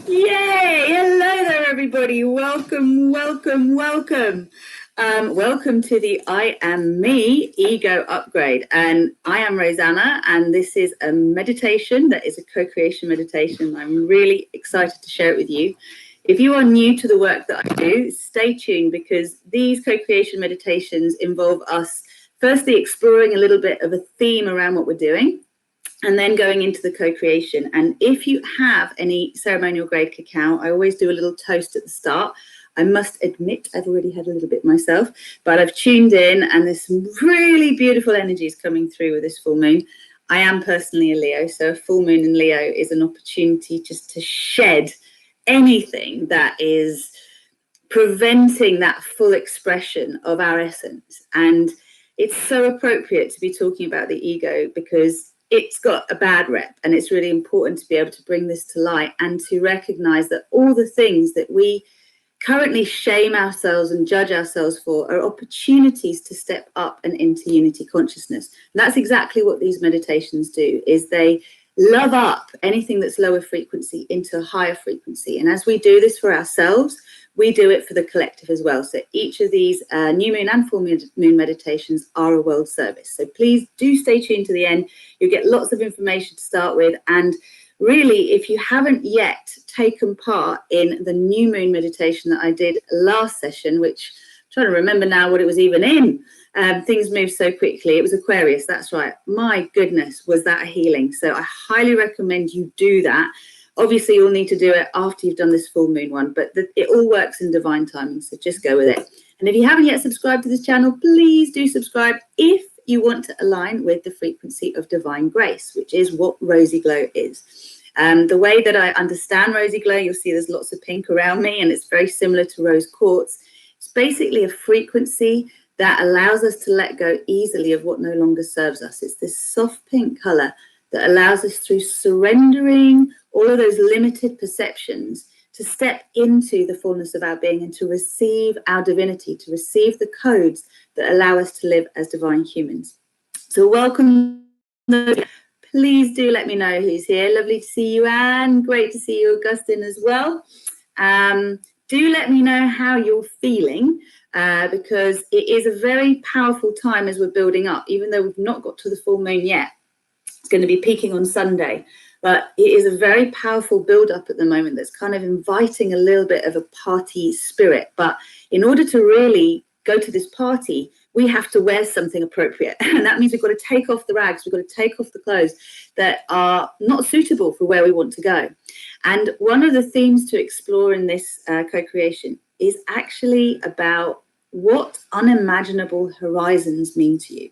Yay! Hello there, everybody. Welcome, welcome, welcome. Welcome to the I Am Me Ego Upgrade. And I am Rosanna, and this is a meditation that is a co-creation meditation. I'm really excited to share it with you. If you are new to the work that I do, stay tuned, because these co-creation meditations involve us firstly exploring a little bit of a theme around what we're doing, and then going into the co-creation. And if you have any ceremonial grade cacao, I always do a little toast at the start. I must admit, I've already had a little bit myself, but I've tuned in and there's some really beautiful energies coming through with this full moon. I am personally a Leo, so a full moon in Leo is an opportunity just to shed anything that is preventing that full expression of our essence. And it's so appropriate to be talking about the ego, because it's got a bad rep, and it's really important to be able to bring this to light and to recognize that all the things that we currently shame ourselves and judge ourselves for are opportunities to step up and into unity consciousness. And that's exactly what these meditations do, is they love up anything that's lower frequency into a higher frequency. And as we do this for ourselves, we do it for the collective as well. So each of these new moon and full moon meditations are a world service. So please do stay tuned to the end. You'll get lots of information to start with. And really, if you haven't yet taken part in the new moon meditation that I did last session, which I'm trying to remember now what it was even in. Things move so quickly. It was Aquarius, that's right. My goodness, was that a healing. So I highly recommend you do that. Obviously, you'll need to do it after you've done this full moon one, but it all works in divine timing, so just go with it. And if you haven't yet subscribed to this channel, please do subscribe if you want to align with the frequency of divine grace, which is what Rosy Glow is. The way that I understand Rosy Glow, you'll see there's lots of pink around me, and it's very similar to rose quartz. It's basically a frequency that allows us to let go easily of what no longer serves us. It's this soft pink color that allows us, through surrendering all of those limited perceptions, to step into the fullness of our being and to receive our divinity, to receive the codes that allow us to live as divine humans. So welcome. Please do let me know who's here. Lovely to see you, Anne. Great to see you, Augustine, as well. Do let me know how you're feeling, because it is a very powerful time as we're building up, even though we've not got to the full moon yet. It's going to be peaking on Sunday, but it is a very powerful build-up at the moment that's kind of inviting a little bit of a party spirit. But in order to really go to this party, we have to wear something appropriate. And that means we've got to take off the rags, we've got to take off the clothes that are not suitable for where we want to go. And one of the themes to explore in this co-creation is actually about what unimaginable horizons mean to you.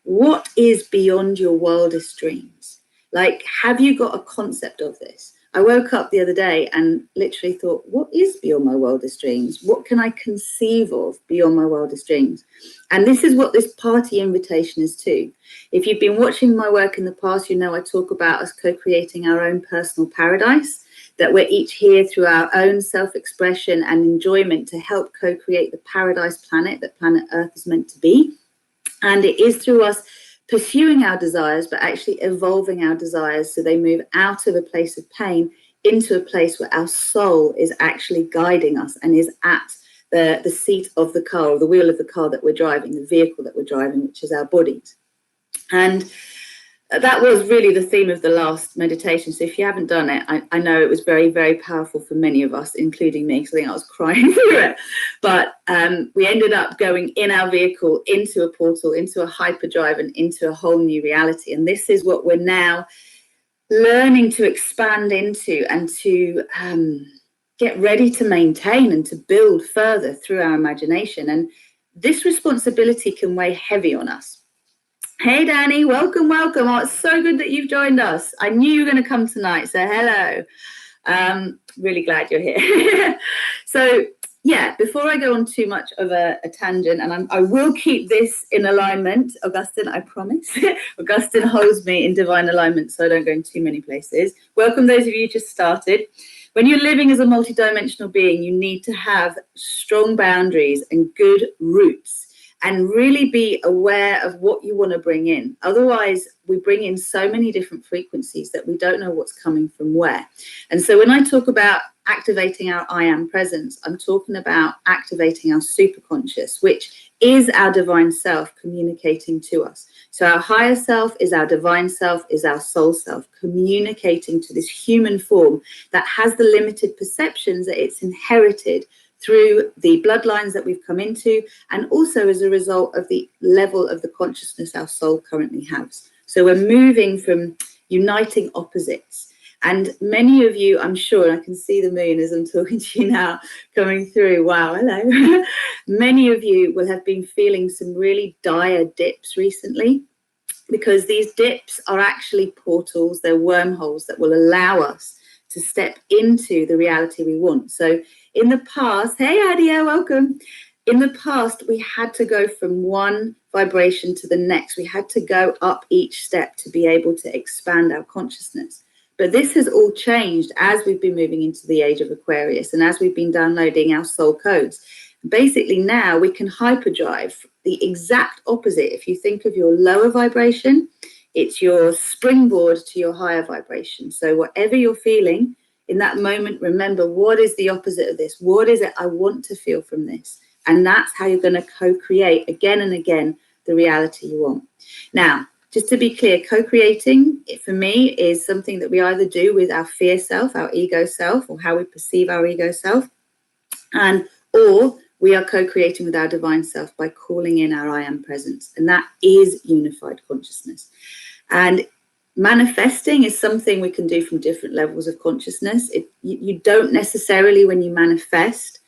What is beyond your wildest dreams? Like, have you got a concept of this? I woke up the other day and literally thought, what is beyond my wildest dreams? What can I conceive of beyond my wildest dreams? And this is what this party invitation is too. If you've been watching my work in the past, you know I talk about us co-creating our own personal paradise, that we're each here through our own self-expression and enjoyment to help co-create the paradise planet that planet Earth is meant to be. And it is through us pursuing our desires, but actually evolving our desires so they move out of a place of pain into a place where our soul is actually guiding us and is at the seat of the car, or the wheel of the car that we're driving, the vehicle that we're driving, which is our bodies. And that was really the theme of the last meditation. So if you haven't done it, I know it was very, very powerful for many of us, including me, because I think I was crying through it. But we ended up going in our vehicle into a portal, into a hyperdrive, and into a whole new reality. And this is what we're now learning to expand into and to get ready to maintain and to build further through our imagination. And this responsibility can weigh heavy on us. Hey, Danny, welcome, welcome. Oh, it's so good that you've joined us. I knew you were going to come tonight, so hello. Really glad you're here. So, yeah, before I go on too much of a tangent, and I will keep this in alignment, Augustine, I promise. Augustine holds me in divine alignment, so I don't go in too many places. Welcome those of you who just started. When you're living as a multidimensional being, you need to have strong boundaries and good roots. and really be aware of what you want to bring in. Otherwise, we bring in so many different frequencies that we don't know what's coming from where. And so when I talk about activating our I am presence, I'm talking about activating our superconscious, which is our divine self communicating to us. So our higher self is our divine self, is our soul self, communicating to this human form that has the limited perceptions that it's inherited through the bloodlines that we've come into, and also as a result of the level of the consciousness our soul currently has. So we're moving from uniting opposites. And many of you, I'm sure, and I can see the moon as I'm talking to you now coming through. Wow, hello. Many of you will have been feeling some really dire dips recently, because these dips are actually portals, they're wormholes that will allow us to step into the reality we want. So in the past, hey Adia, welcome. In the past, we had to go from one vibration to the next. We had to go up each step to be able to expand our consciousness. But this has all changed as we've been moving into the age of Aquarius and as we've been downloading our soul codes. Basically now we can hyperdrive the exact opposite. If you think of your lower vibration, it's your springboard to your higher vibration. So whatever you're feeling in that moment, remember, what is the opposite of this? What is it I want to feel from this? And that's how you're going to co-create again and again the reality you want. Now, just to be clear, co-creating, for me, is something that we either do with our fear self, our ego self, or how we perceive our ego self, or we are co-creating with our divine self by calling in our I am presence. And that is unified consciousness. And manifesting is something we can do from different levels of consciousness. You don't necessarily, when you manifest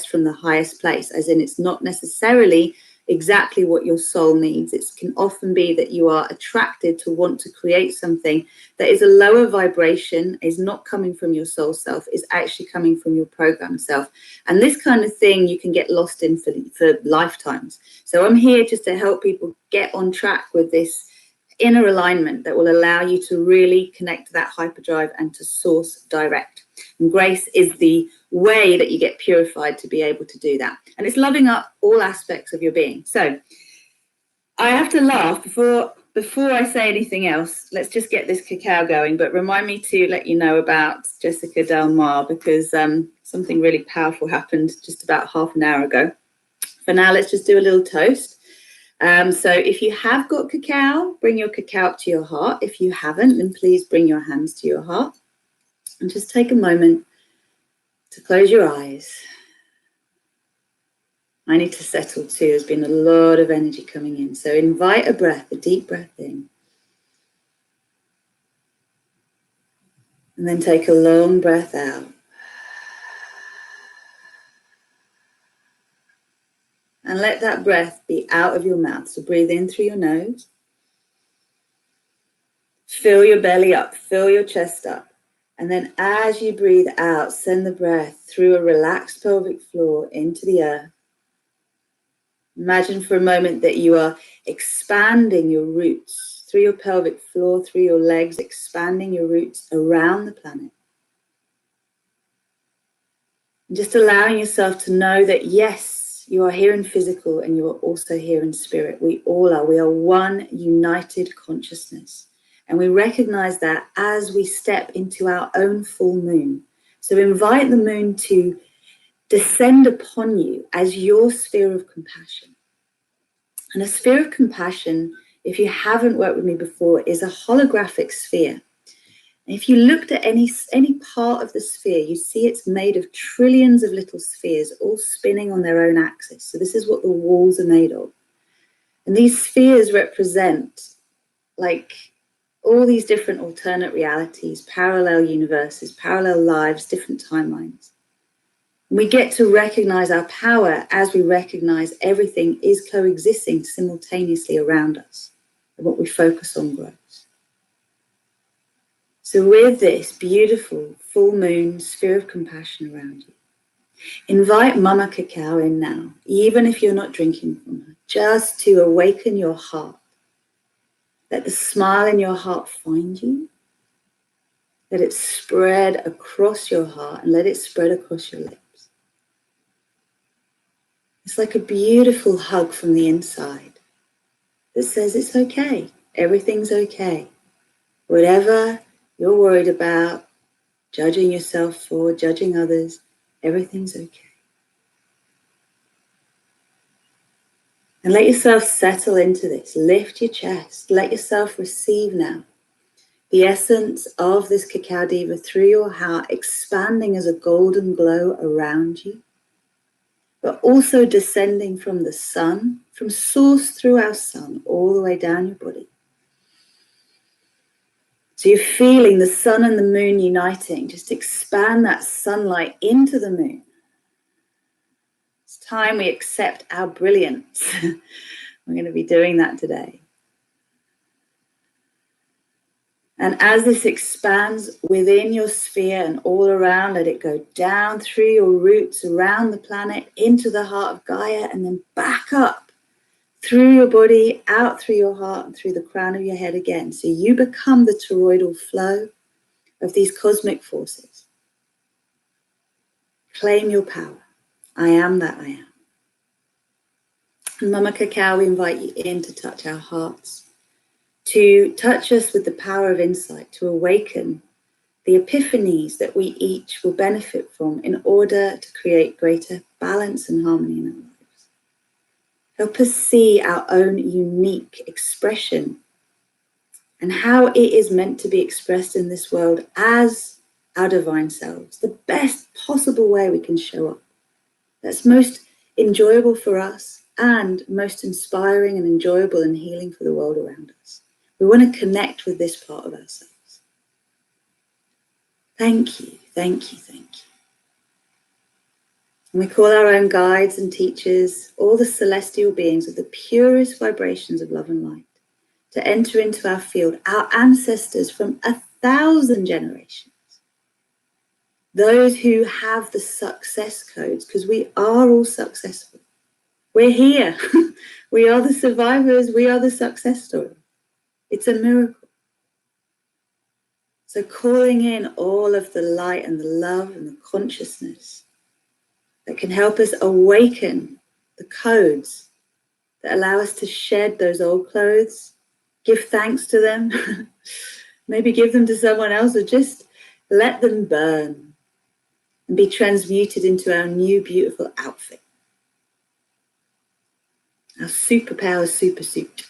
from the highest place, as in it's not necessarily exactly what your soul needs. It can often be that you are attracted to want to create something that is a lower vibration, is not coming from your soul self, is actually coming from your program self. And this kind of thing you can get lost in for lifetimes. So I'm here just to help people get on track with this inner alignment that will allow you to really connect to that hyperdrive and to source direct. And grace is the way that you get purified to be able to do that. And it's loving up all aspects of your being. So I have to laugh before I say anything else. Let's just get this cacao going. But remind me to let you know about Jessica Del Mar, because something really powerful happened just about half an hour ago. For now, let's just do a little toast. So if you have got cacao, bring your cacao up to your heart. If you haven't, then please bring your hands to your heart. And just take a moment to close your eyes. I need to settle too. There's been a lot of energy coming in. So invite a breath, a deep breath in. And then take a long breath out. And let that breath be out of your mouth. So breathe in through your nose. Fill your belly up, fill your chest up. And then as you breathe out, send the breath through a relaxed pelvic floor into the earth. Imagine for a moment that you are expanding your roots through your pelvic floor, through your legs, expanding your roots around the planet. And just allowing yourself to know that, yes, you are here in physical and you are also here in spirit. We all are. We are one united consciousness. And we recognize that as we step into our own full moon. So invite the moon to descend upon you as your sphere of compassion. And a sphere of compassion, if you haven't worked with me before, is a holographic sphere. And if you looked at any part of the sphere, you see it's made of trillions of little spheres, all spinning on their own axis. So this is what the walls are made of. And these spheres represent, like, all these different alternate realities, parallel universes, parallel lives, different timelines. And we get to recognize our power as we recognize everything is coexisting simultaneously around us, and what we focus on grows. So with this beautiful full moon sphere of compassion around you, invite Mama Cacao in now, even if you're not drinking from her, just to awaken your heart. Let the smile in your heart find you. Let it spread across your heart and let it spread across your lips. It's like a beautiful hug from the inside that says it's okay, everything's okay. Whatever you're worried about, judging yourself for, judging others, everything's okay. And let yourself settle into this. Lift your chest. Let yourself receive now the essence of this cacao diva through your heart, expanding as a golden glow around you, but also descending from the sun, from source through our sun, all the way down your body. So you're feeling the sun and the moon uniting. Just expand that sunlight into the moon. It's time we accept our brilliance. We're going to be doing that today. And as this expands within your sphere and all around, let it go down through your roots, around the planet, into the heart of Gaia, and then back up through your body, out through your heart, and through the crown of your head again. So you become the toroidal flow of these cosmic forces. Claim your power. I am that I am. And Mama Cacao, we invite you in to touch our hearts, to touch us with the power of insight, to awaken the epiphanies that we each will benefit from in order to create greater balance and harmony in our lives. Help us see our own unique expression and how it is meant to be expressed in this world as our divine selves, the best possible way we can show up. That's most enjoyable for us and most inspiring and enjoyable and healing for the world around us. We want to connect with this part of ourselves. Thank you, thank you, thank you. And we call our own guides and teachers, all the celestial beings of the purest vibrations of love and light, to enter into our field, our ancestors from 1,000 generations. Those who have the success codes, because we are all successful. We're here. We are the survivors. We are the success story. It's a miracle. So calling in all of the light and the love and the consciousness that can help us awaken the codes that allow us to shed those old clothes, give thanks to them, maybe give them to someone else, or just let them burn and be transmuted into our new beautiful outfit. Our superpower super suit.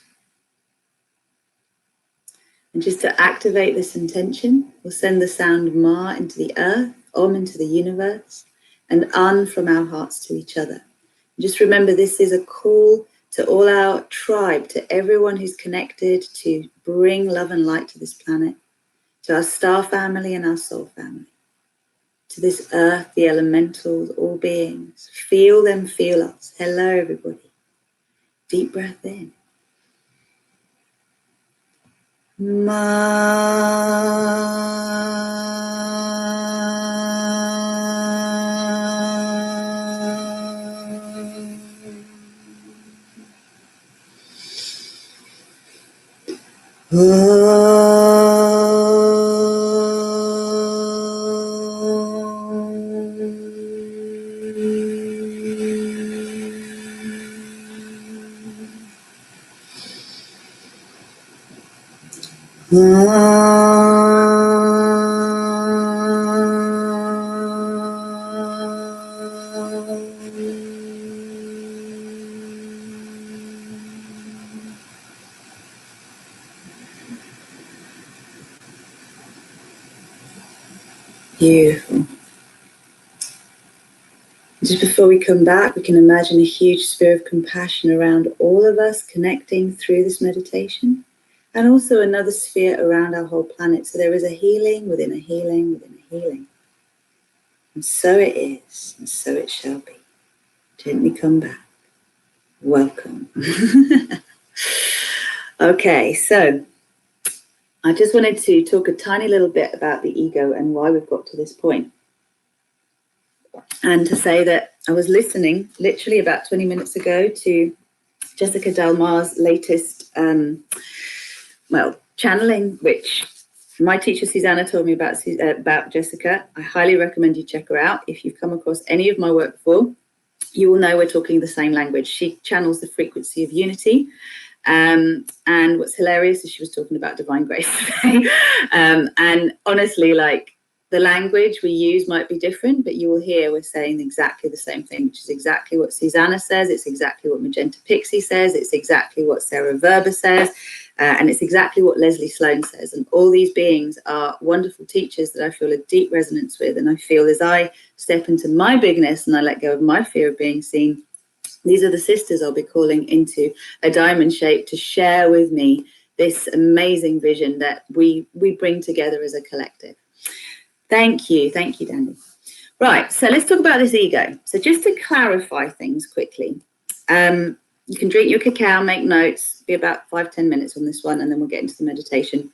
And just to activate this intention, we'll send the sound Ma into the earth, Om into the universe, and Un from our hearts to each other. And just remember, this is a call to all our tribe, to everyone who's connected, to bring love and light to this planet, to our star family and our soul family, to this earth, the elementals, all beings. Feel them feel us. Hello, everybody. Deep breath in. Beautiful. Just before we come back, we can imagine a huge sphere of compassion around all of us connecting through this meditation, and also another sphere around our whole planet. So there is a healing within a healing within a healing. And so it is, and so it shall be. Gently come back. Welcome. Okay, so I just wanted to talk a tiny little bit about the ego and why we've got to this point. And to say that I was listening literally about 20 minutes ago to Jessica Delmar's latest, channeling, which my teacher Susanna told me about Jessica. I highly recommend you check her out. If you've come across any of my work before, you will know we're talking the same language. She channels the frequency of unity. And what's hilarious is she was talking about divine grace today. And honestly, like, the language we use might be different, but you will hear we're saying exactly the same thing, which is exactly what Susanna says. It's exactly what Magenta Pixie says. It's exactly what Sarah Verba says. And it's exactly what Leslie Sloan says. And all these beings are wonderful teachers that I feel a deep resonance with. And I feel as I step into my bigness and I let go of my fear of being seen, these are the sisters I'll be calling into a diamond shape to share with me this amazing vision that we bring together as a collective. Thank you, Dandy. Right, so let's talk about this ego. So just to clarify things quickly, you can drink your cacao, make notes, be about 5-10 minutes on this one, and then we'll get into the meditation.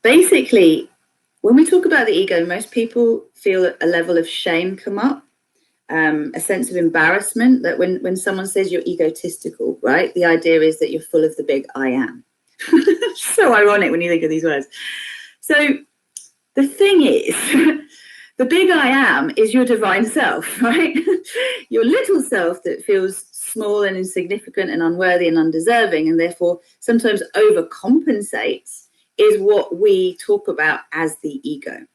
Basically, when we talk about the ego, most people feel a level of shame come up, a sense of embarrassment that when someone says you're egotistical, right? The idea is that you're full of the big I am. So ironic when you think of these words. So the thing is, the big I am is your divine self, right? Your little self that feels small and insignificant and unworthy and undeserving, and therefore sometimes overcompensates, is what we talk about as the ego.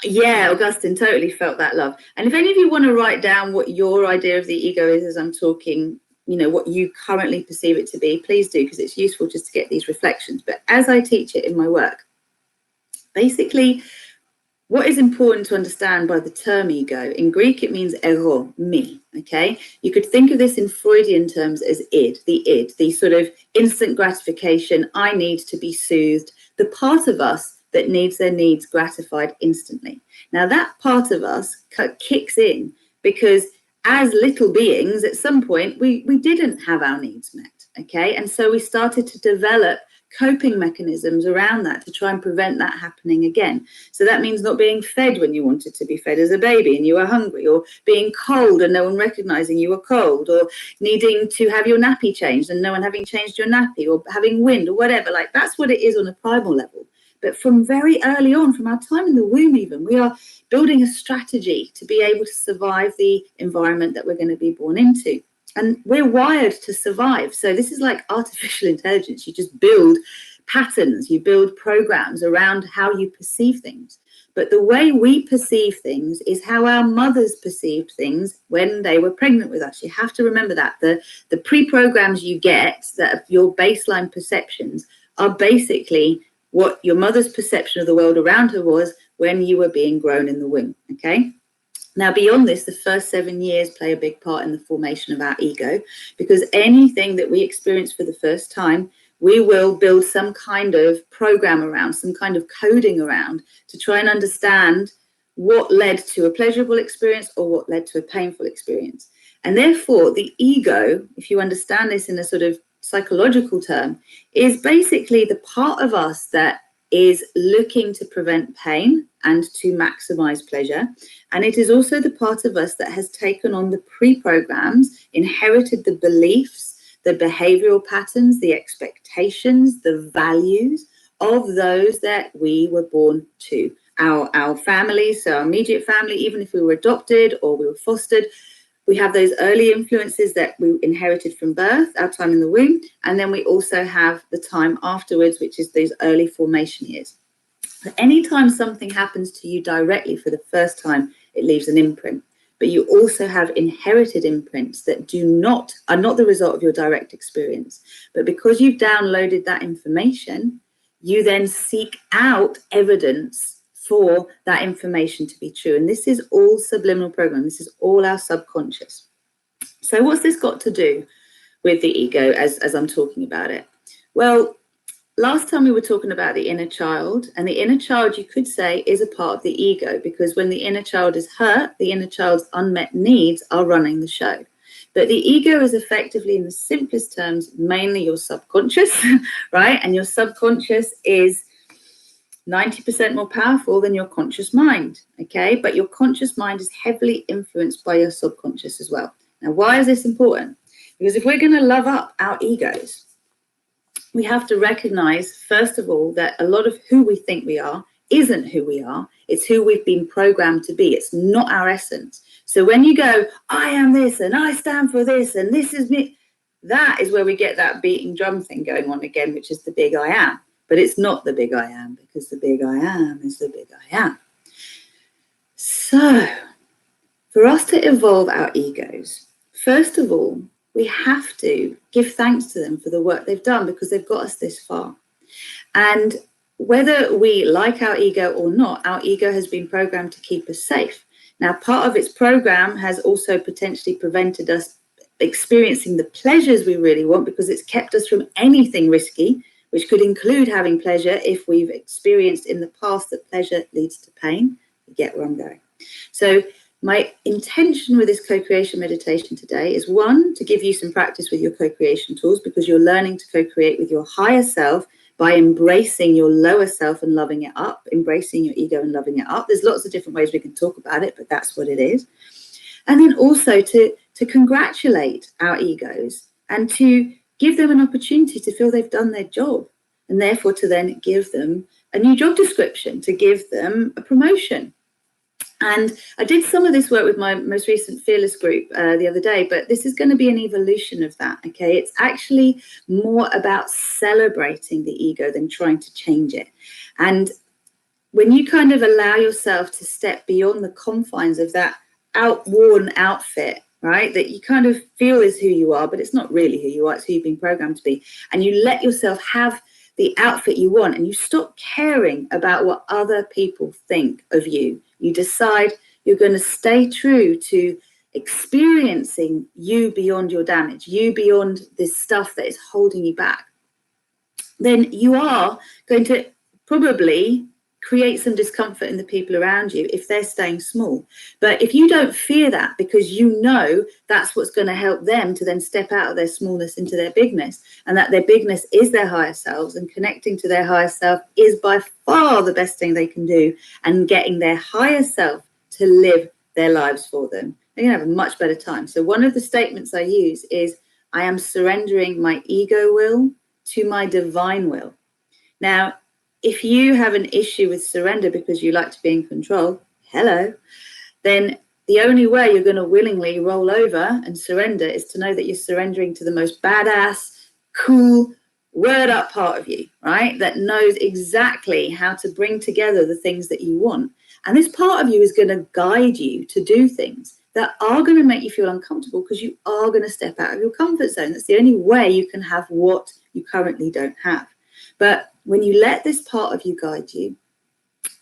Yeah, Augustine, totally felt that love. And if any of you want to write down what your idea of the ego is as I'm talking, you know, what you currently perceive it to be, please do, because it's useful just to get these reflections. But as I teach it in my work, basically, what is important to understand by the term ego, in Greek, it means ego, me, okay? You could think of this in Freudian terms as id, the sort of instant gratification, I need to be soothed, the part of us that needs their needs gratified instantly. Now, that part of us kicks in because as little beings, at some point, we didn't have our needs met, okay? And so we started to develop coping mechanisms around that to try and prevent that happening again. So that means not being fed when you wanted to be fed as a baby and you were hungry, or being cold and no one recognizing you were cold, or needing to have your nappy changed and no one having changed your nappy, or having wind or whatever. Like, that's what it is on a primal level. But from very early on, from our time in the womb even, we are building a strategy to be able to survive the environment that we're going to be born into. And we're wired to survive. So this is like artificial intelligence. You just build patterns, you build programs around how you perceive things. But the way we perceive things is how our mothers perceived things when they were pregnant with us. You have to remember that. The pre-programs you get, that your baseline perceptions, are basically what your mother's perception of the world around her was when you were being grown in the womb, okay? Now, beyond this, the first 7 years play a big part in the formation of our ego, because anything that we experience for the first time, we will build some kind of program around, some kind of coding around, to try and understand what led to a pleasurable experience or what led to a painful experience. And therefore, the ego, if you understand this in a sort of psychological term, is basically the part of us that is looking to prevent pain and to maximize pleasure. And it is also the part of us that has taken on the pre-programs, inherited the beliefs, the behavioral patterns, the expectations, the values of those that we were born to. Our families, so our immediate family, even if we were adopted or we were fostered, we have those early influences that we inherited from birth, our time in the womb, and then we also have the time afterwards, which is those early formation years. But anytime something happens to you directly for the first time, it leaves an imprint. But you also have inherited imprints that are not the result of your direct experience. But because you've downloaded that information, you then seek out evidence for that information to be true. And this is all subliminal programming. This is all our subconscious. So what's this got to do with the ego as I'm talking about it? Well, last time we were talking about the inner child, and the inner child, you could say, is a part of the ego, because when the inner child is hurt, the inner child's unmet needs are running the show. But the ego is effectively, in the simplest terms, mainly your subconscious, right? And your subconscious is 90% more powerful than your conscious mind, okay? But your conscious mind is heavily influenced by your subconscious as well. Now, why is this important? Because if we're going to love up our egos, we have to recognize, first of all, that a lot of who we think we are isn't who we are. It's who we've been programmed to be. It's not our essence. So when you go, I am this and I stand for this and this is me, that is where we get that beating drum thing going on again, which is the big I am. But it's not the big I am, because the big I am is the big I am. So for us to evolve our egos, first of all, we have to give thanks to them for the work they've done, because they've got us this far. And whether we like our ego or not, our ego has been programmed to keep us safe. Now, part of its program has also potentially prevented us experiencing the pleasures we really want, because it's kept us from anything risky, which could include having pleasure if we've experienced in the past that pleasure leads to pain. You get where I'm going. So my intention with this co-creation meditation today is, one, to give you some practice with your co-creation tools, because you're learning to co-create with your higher self by embracing your lower self and loving it up, embracing your ego and loving it up. There's lots of different ways we can talk about it, but that's what it is. And then also to congratulate our egos and to give them an opportunity to feel they've done their job, and therefore to then give them a new job description, to give them a promotion. And I did some of this work with my most recent Fearless group the other day, but this is going to be an evolution of that, okay? It's actually more about celebrating the ego than trying to change it. And when you kind of allow yourself to step beyond the confines of that outworn outfit, right, that you kind of feel is who you are, but it's not really who you are, it's who you've been programmed to be, and you let yourself have the outfit you want, and you stop caring about what other people think of you. You decide you're going to stay true to experiencing you beyond your damage, you beyond this stuff that is holding you back. Then you are going to probably create some discomfort in the people around you if they're staying small. But if you don't fear that, because you know that's what's going to help them to then step out of their smallness into their bigness, and that their bigness is their higher selves, and connecting to their higher self is by far the best thing they can do, and getting their higher self to live their lives for them, they're going to have a much better time. So one of the statements I use is, I am surrendering my ego will to my divine will. Now, if you have an issue with surrender because you like to be in control, then the only way you're going to willingly roll over and surrender is to know that you're surrendering to the most badass, cool, word up part of you, right? That knows exactly how to bring together the things that you want. And this part of you is going to guide you to do things that are going to make you feel uncomfortable, because you are going to step out of your comfort zone. That's the only way you can have what you currently don't have. But when you let this part of you guide you,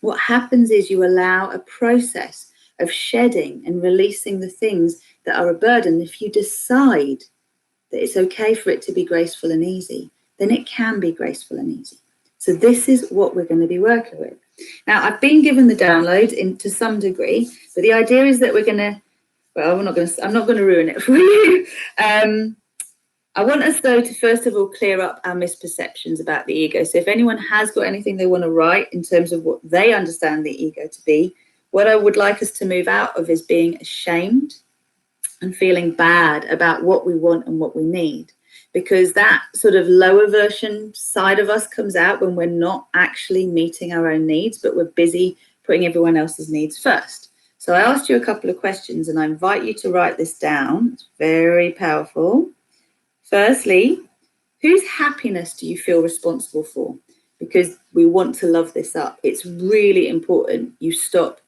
what happens is you allow a process of shedding and releasing the things that are a burden. If you decide that it's okay for it to be graceful and easy, then it can be graceful and easy. So this is what we're going to be working with. Now, I've been given the download to some degree, but the idea is that we're going to, well, I'm not going to ruin it for you. I want us, though, to first of all clear up our misperceptions about the ego. So if anyone has got anything they want to write in terms of what they understand the ego to be, what I would like us to move out of is being ashamed and feeling bad about what we want and what we need, because that sort of lower version side of us comes out when we're not actually meeting our own needs, but we're busy putting everyone else's needs first. So I asked you a couple of questions, and I invite you to write this down. It's very powerful. Firstly, whose happiness do you feel responsible for? Because we want to love this up. It's really important you stop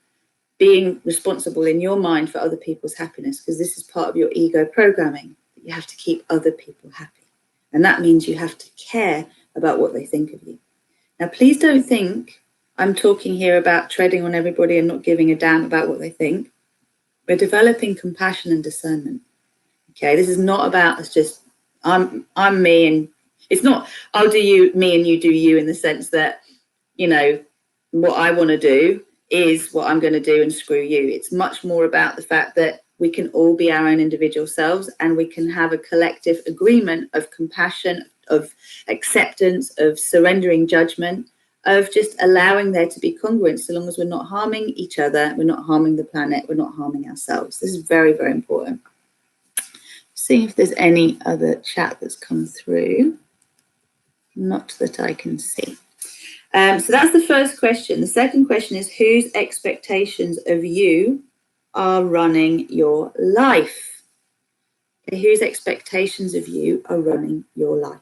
being responsible in your mind for other people's happiness, because this is part of your ego programming. You have to keep other people happy. And that means you have to care about what they think of you. Now, please don't think I'm talking here about treading on everybody and not giving a damn about what they think. We're developing compassion and discernment. Okay, this is not about us just, I'm me, and it's not, I'll do you, me, and you do you, in the sense that, you know, what I want to do is what I'm going to do and screw you. It's much more about the fact that we can all be our own individual selves, and we can have a collective agreement of compassion, of acceptance, of surrendering judgment, of just allowing there to be congruence, so long as we're not harming each other, we're not harming the planet, we're not harming ourselves. This is very, very important. See if there's any other chat that's come through. Not that I can see. So that's the first question. The second question is, whose expectations of you are running your life? Whose expectations of you are running your life?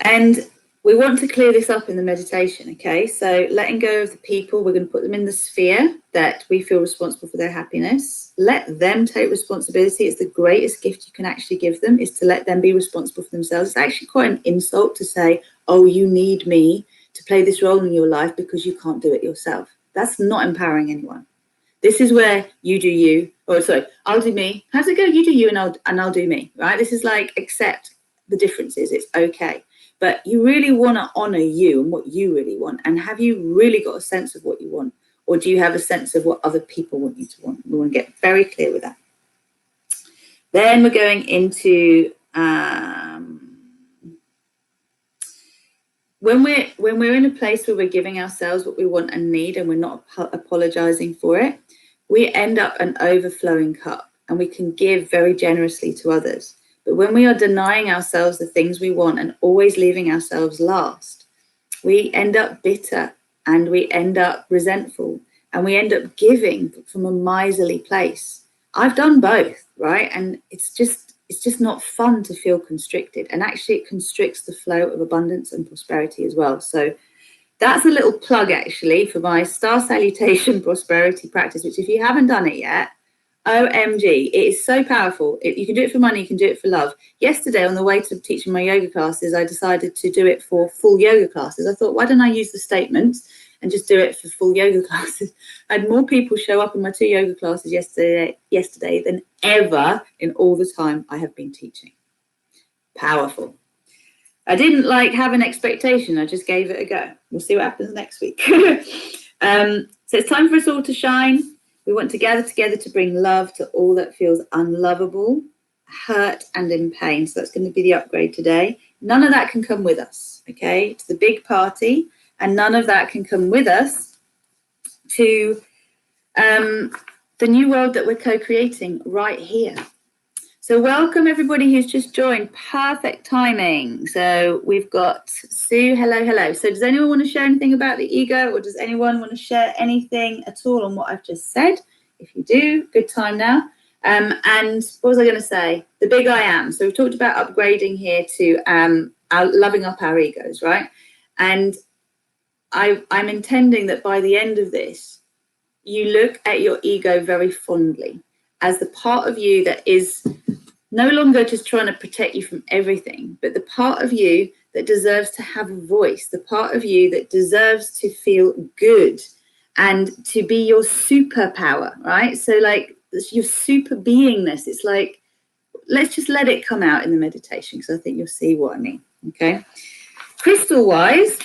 And we want to clear this up in the meditation, okay? So letting go of the people, we're going to put them in the sphere that we feel responsible for their happiness. Let them take responsibility. It's the greatest gift you can actually give them, is to let them be responsible for themselves. It's actually quite an insult to say, oh, you need me to play this role in your life because you can't do it yourself. That's not empowering anyone. This is where you do you, or sorry, I'll do me. How's it go? You do you and I'll do me, right? This is like, accept the differences. It's okay. But you really want to honor you and what you really want. And have you really got a sense of what you want? Or do you have a sense of what other people want you to want? We want to get very clear with that. Then we're going into when we're in a place where we're giving ourselves what we want and need, and we're not apologizing for it, we end up an overflowing cup, and we can give very generously to others. But when we are denying ourselves the things we want and always leaving ourselves last, we end up bitter, and we end up resentful, and we end up giving from a miserly place. I've done both, right? And it's just not fun to feel constricted. And actually it constricts the flow of abundance and prosperity as well. So that's a little plug actually for my Star Salutation prosperity practice, which if you haven't done it yet, OMG, it is so powerful. You can do it for money, you can do it for love. Yesterday, on the way to teaching my yoga classes, I decided to do it for full yoga classes. I thought, why don't I use the statements and just do it for full yoga classes? I had more people show up in my 2 yoga classes yesterday than ever in all the time I have been teaching. Powerful. I didn't have an expectation. I just gave it a go. We'll see what happens next week. So it's time for us all to shine. We want to gather together to bring love to all that feels unlovable, hurt, and in pain. So that's going to be the upgrade today. None of that can come with us, okay, to the big party. And none of that can come with us to the new world that we're co-creating right here. So welcome everybody who's just joined. Perfect timing. So we've got Sue. Hello, hello. So does anyone want to share anything about the ego, or does anyone want to share anything at all on what I've just said? If you do, good time now. And what was I going to say? The big I am. So we've talked about upgrading here to loving up our egos, right? And I'm intending that by the end of this, you look at your ego very fondly as the part of you that is no longer just trying to protect you from everything, but the part of you that deserves to have a voice, the part of you that deserves to feel good and to be your superpower, right? So your super beingness, it's like, let's just let it come out in the meditation, because I think you'll see what I mean, okay? Crystal wise,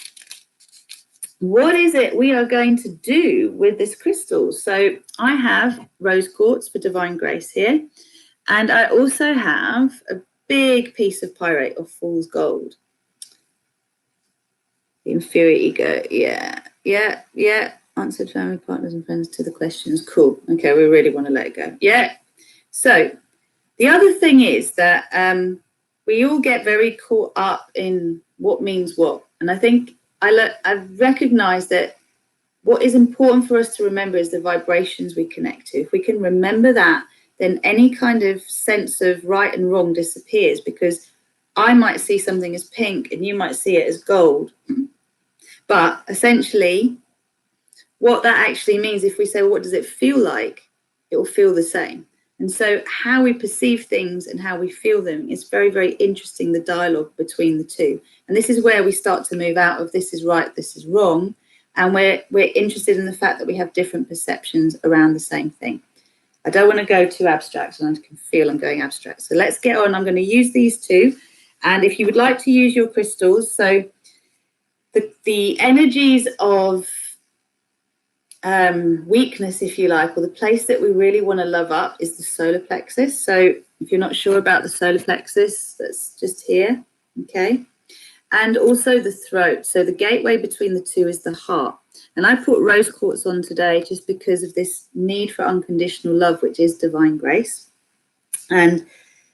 what is it we are going to do with this crystal? So I have rose quartz for divine grace here. And I also have a big piece of pyrite of fool's gold. The inferior ego. Yeah. Answered family, partners, and friends to the questions. Cool. Okay, we really want to let it go. Yeah. So the other thing is that we all get very caught up in what means what. And I think I've recognized that what is important for us to remember is the vibrations we connect to. If we can remember that, then any kind of sense of right and wrong disappears, because I might see something as pink and you might see it as gold. But essentially, what that actually means, if we say, well, what does it feel like? It will feel the same. And so how we perceive things and how we feel them is very, very interesting, the dialogue between the two. And this is where we start to move out of this is right, this is wrong. And we're interested in the fact that we have different perceptions around the same thing. I don't want to go too abstract, and I can feel I'm going abstract. So let's get on. I'm going to use these two. And if you would like to use your crystals, so the energies of weakness, if you like, or the place that we really want to love up is the solar plexus. So if you're not sure about the solar plexus, that's just here, okay? And also the throat. So the gateway between the two is the heart. And I put rose quartz on today just because of this need for unconditional love, which is divine grace. And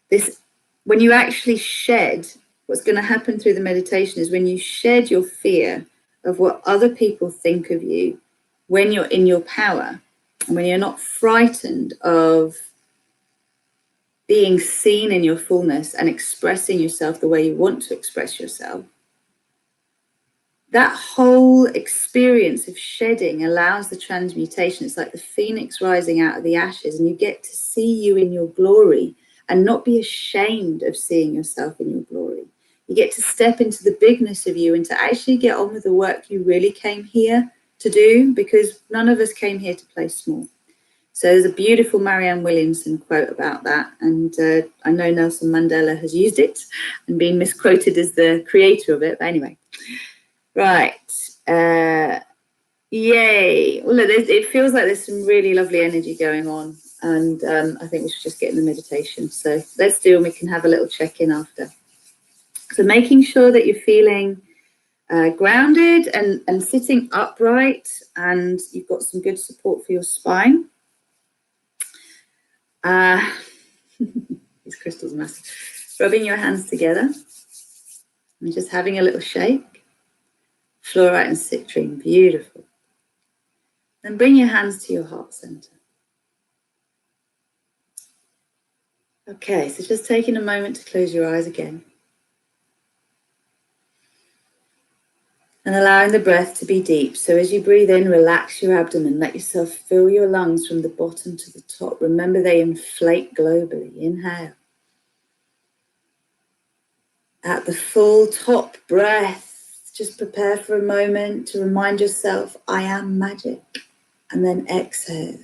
this, when you actually shed, what's going to happen through the meditation is when you shed your fear of what other people think of you, when you're in your power, And when you're not frightened of being seen in your fullness and expressing yourself the way you want to express yourself, that whole experience of shedding allows the transmutation. It's like the phoenix rising out of the ashes, and you get to see you in your glory and not be ashamed of seeing yourself in your glory. You get to step into the bigness of you and to actually get on with the work you really came here to do, because none of us came here to play small. So there's a beautiful Marianne Williamson quote about that, and I know Nelson Mandela has used it and been misquoted as the creator of it, but anyway. Right. Yay. Well, look, it feels like there's some really lovely energy going on, and I think we should just get in the meditation. So let's do, and we can have a little check-in after. So making sure that you're feeling grounded and sitting upright, and you've got some good support for your spine. These crystals are massive. Rubbing your hands together and just having a little shake. Fluorite and citrine, beautiful. Then bring your hands to your heart center. Okay, so just taking a moment to close your eyes again. And allowing the breath to be deep. So as you breathe in, relax your abdomen. Let yourself fill your lungs from the bottom to the top. Remember, they inflate globally. Inhale. At the full top breath, just prepare for a moment to remind yourself, I am magic. And then exhale.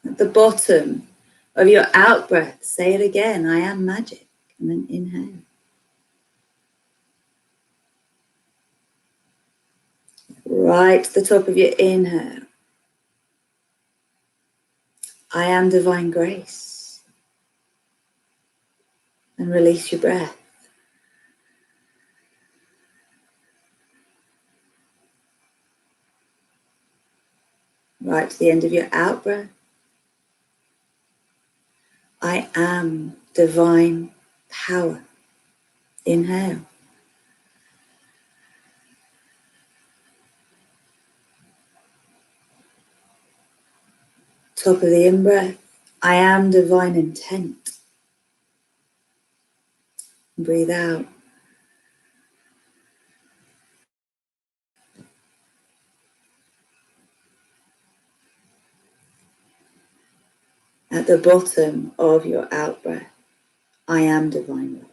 At the bottom of your out breath, say it again, I am magic. And then inhale. Right to the top of your inhale. I am divine grace. And release your breath. Right to the end of your out breath. I am divine power. Inhale. Top of the in-breath. I am divine intent. Breathe out. At the bottom of your out breath, I am divine love.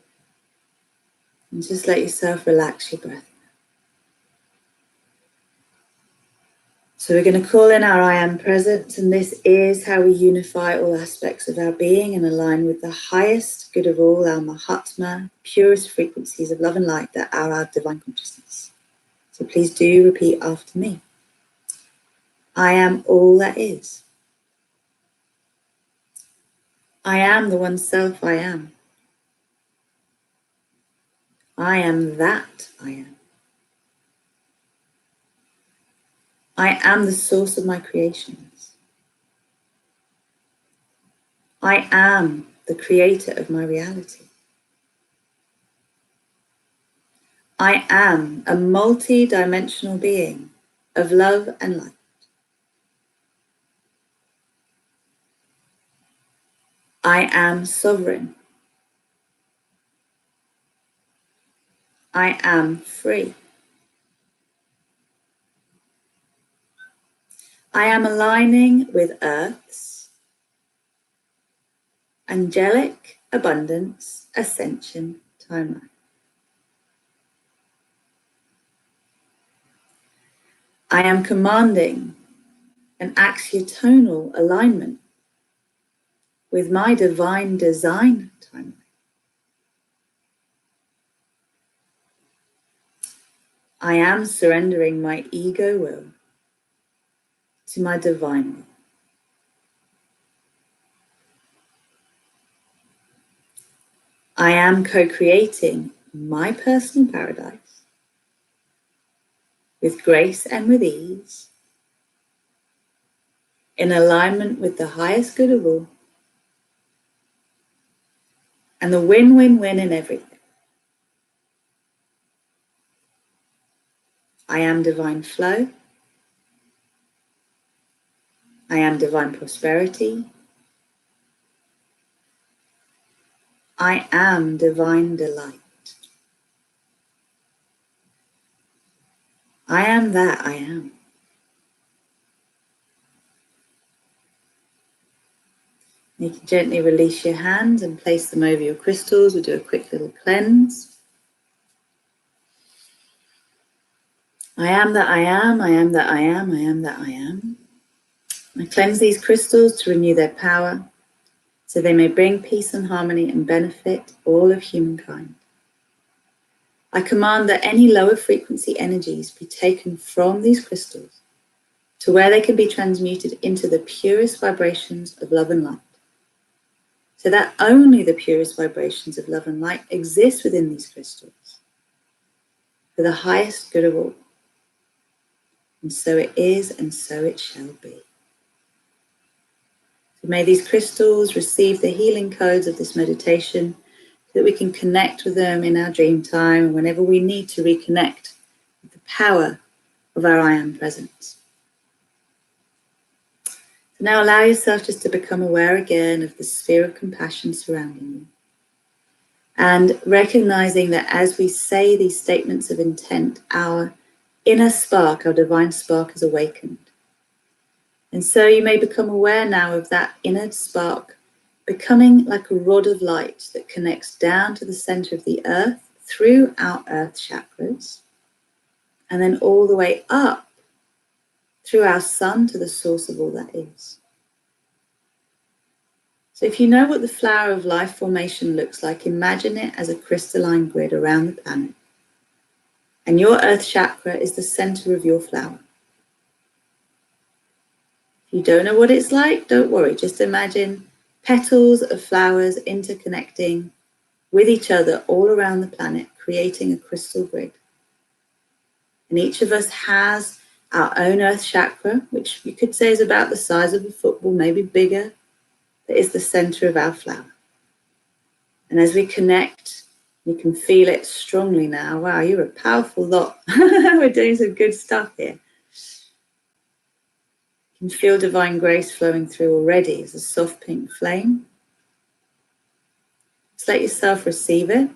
And just let yourself relax your breath. So we're going to call in our I am presence, and this is how we unify all aspects of our being and align with the highest good of all, our Mahatma, purest frequencies of love and light that are our divine consciousness. So please do repeat after me. I am all that is. I am the one self I am. I am that I am. I am the source of my creations. I am the creator of my reality. I am a multi-dimensional being of love and light. I am sovereign. I am free. I am aligning with Earth's angelic abundance ascension timeline. I am commanding an axiotonal alignment with my divine design timeline. I am surrendering my ego will to my divine will. I am co-creating my personal paradise with grace and with ease, in alignment with the highest good of all, and the win-win-win in everything. I am divine flow. I am divine prosperity. I am divine delight. I am that I am. You can gently release your hands and place them over your crystals. We'll do a quick little cleanse. I am that I am, I am that I am, I am that I am. I cleanse these crystals to renew their power, so they may bring peace and harmony and benefit all of humankind. I command that any lower frequency energies be taken from these crystals to where they can be transmuted into the purest vibrations of love and light, so that only the purest vibrations of love and light exist within these crystals for the highest good of all. And so it is, and so it shall be. So may these crystals receive the healing codes of this meditation so that we can connect with them in our dream time and whenever we need to reconnect with the power of our I Am presence. So now allow yourself just to become aware again of the sphere of compassion surrounding you. And recognizing that as we say these statements of intent, our inner spark, our divine spark, is awakened. And so you may become aware now of that inner spark becoming like a rod of light that connects down to the center of the earth through our earth chakras, and then all the way up through our sun to the source of all that is. So if you know what the flower of life formation looks like, imagine it as a crystalline grid around the planet. And your earth chakra is the center of your flower. If you don't know what it's like, don't worry. Just imagine petals of flowers interconnecting with each other all around the planet, creating a crystal grid. And each of us has our own earth chakra, which you could say is about the size of a football, maybe bigger, that is the center of our flower. And as we connect, you can feel it strongly now. Wow, you're a powerful lot. We're doing some good stuff here. You can feel divine grace flowing through already as a soft pink flame. Just let yourself receive it.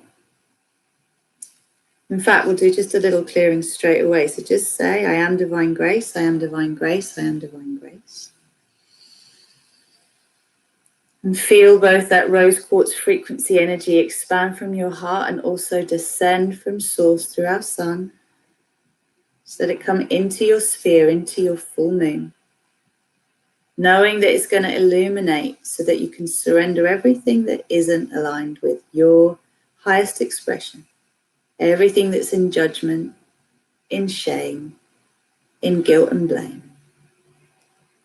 In fact, we'll do just a little clearing straight away. So just say, I am divine grace, I am divine grace, I am divine grace. And feel both that rose quartz frequency energy expand from your heart and also descend from source through our sun, so that it come into your sphere, into your full moon. Knowing that it's going to illuminate so that you can surrender everything that isn't aligned with your highest expression. Everything that's in judgment, in shame, in guilt and blame.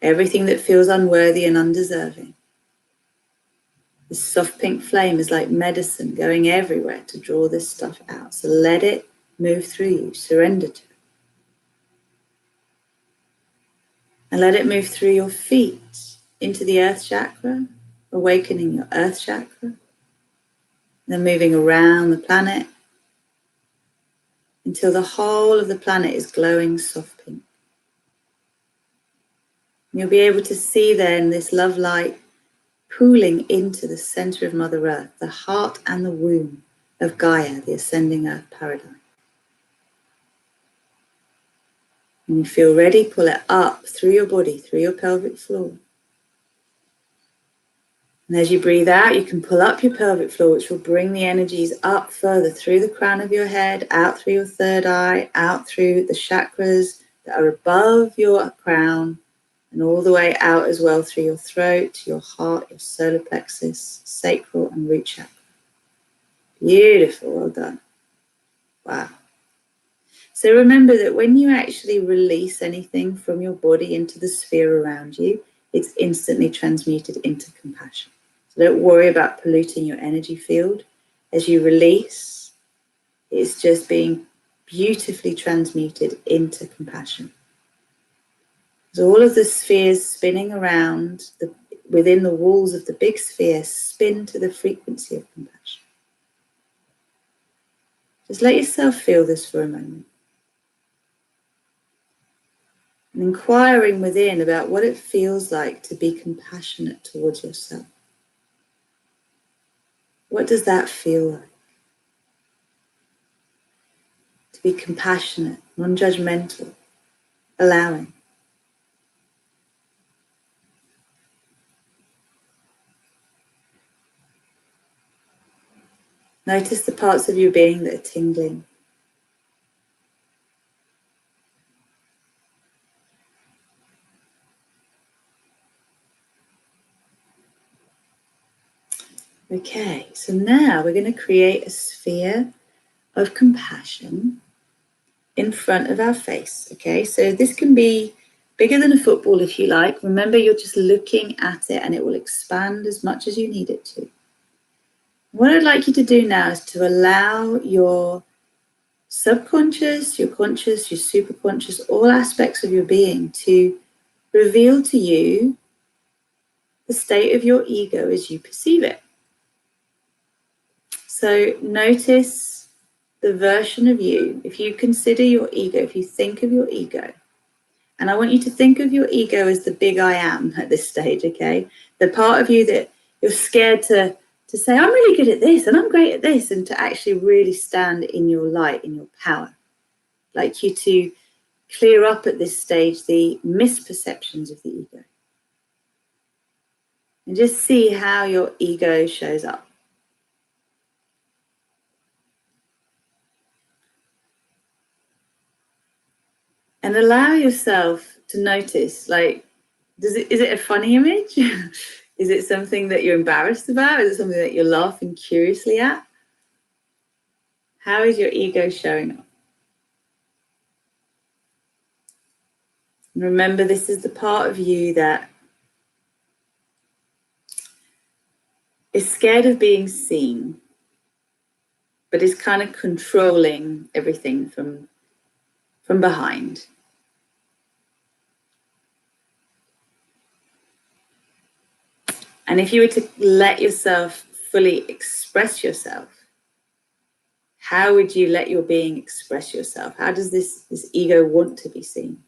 Everything that feels unworthy and undeserving. This soft pink flame is like medicine going everywhere to draw this stuff out. So let it move through you, surrender to it. And let it move through your feet into the earth chakra, awakening your earth chakra. Then moving around the planet until the whole of the planet is glowing soft pink. You'll be able to see then this love light pooling into the center of Mother Earth, the heart and the womb of Gaia, the ascending earth paradigm. When you feel ready, pull it up through your body, through your pelvic floor. And as you breathe out, you can pull up your pelvic floor, which will bring the energies up further through the crown of your head, out through your third eye, out through the chakras that are above your crown, and all the way out as well through your throat, your heart, your solar plexus, sacral and root chakra. Beautiful, well done. Wow. So remember that when you actually release anything from your body into the sphere around you, it's instantly transmuted into compassion. So don't worry about polluting your energy field. As you release, it's just being beautifully transmuted into compassion. So all of the spheres spinning around within the walls of the big sphere spin to the frequency of compassion. Just let yourself feel this for a moment. and inquiring within about what it feels like to be compassionate towards yourself. What does that feel like? To be compassionate, non-judgmental, allowing. Notice the parts of your being that are tingling. Okay, so now we're going to create a sphere of compassion in front of our face. Okay, so this can be bigger than a football if you like. Remember, you're just looking at it and it will expand as much as you need it to. What I'd like you to do now is to allow your subconscious, your conscious, your superconscious, all aspects of your being to reveal to you the state of your ego as you perceive it. So notice the version of you. If you consider your ego, if you think of your ego, and I want you to think of your ego as the big I am at this stage, okay? The part of you that you're scared to say, I'm really good at this and I'm great at this, and to actually really stand in your light, in your power. I'd like you to clear up at this stage the misperceptions of the ego. And just see how your ego shows up. And allow yourself to notice, like, is it a funny image? Is it something that you're embarrassed about? Is it something that you're laughing curiously at? How is your ego showing up? And remember, this is the part of you that is scared of being seen, but is kind of controlling everything from behind. And if you were to let yourself fully express yourself, how would you let your being express yourself? How does this ego want to be seen?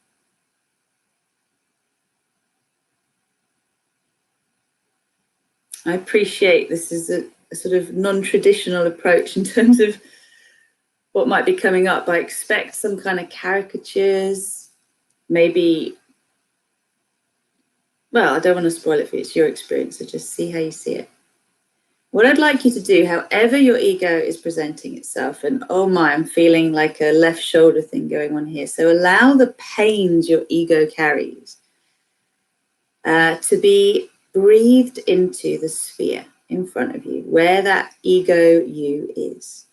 I appreciate this is a sort of non-traditional approach in terms of what might be coming up. I expect some kind of caricatures, maybe, well, I don't want to spoil it for you, it's your experience, so just see how you see it. What I'd like you to do, however your ego is presenting itself, and oh my, I'm feeling like a left shoulder thing going on here. So allow the pains your ego carries to be breathed into the sphere in front of you, where that ego you is.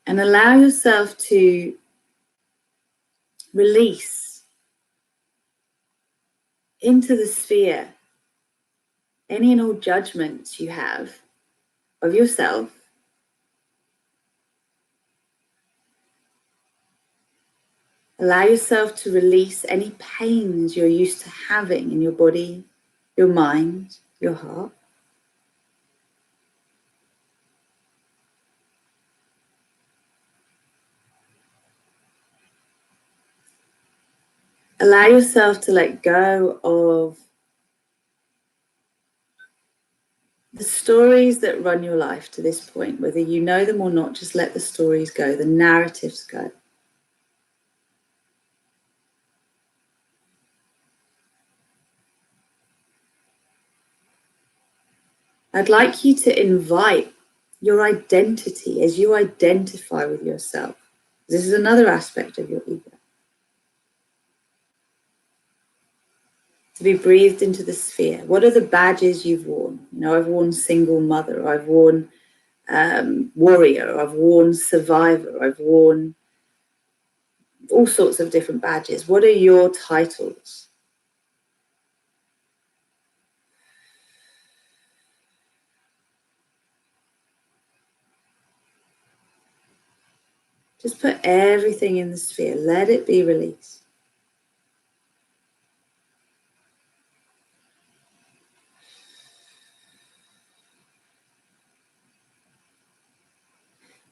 And allow yourself to release into the sphere any and all judgments you have of yourself. Allow yourself to release any pains you're used to having in your body, your mind, your heart. Allow yourself to let go of the stories that run your life to this point, whether you know them or not. Just let the stories go, the narratives go. I'd like you to invite your identity as you identify with yourself. This is another aspect of your ego. To be breathed into the sphere. What are the badges you've worn? You know, I've worn single mother, I've worn warrior, I've worn survivor, I've worn all sorts of different badges. What are your titles? Just put everything in the sphere. Let it be released.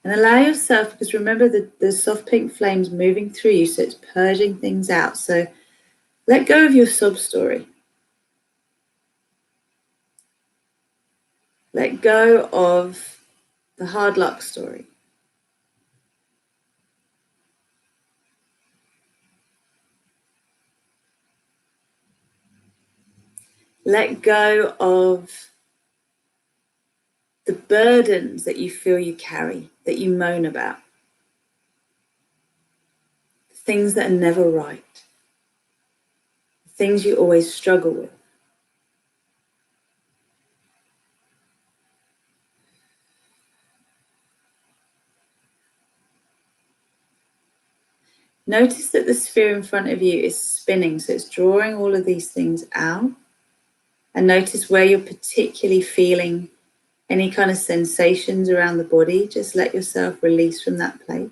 And allow yourself, because remember the soft pink flame's moving through you, so it's purging things out. So let go of your sob story. Let go of the hard luck story. Let go of the burdens that you feel you carry, that you moan about. Things that are never right. Things you always struggle with. Notice that the sphere in front of you is spinning, so it's drawing all of these things out. And notice where you're particularly feeling any kind of sensations around the body. Just let yourself release from that place.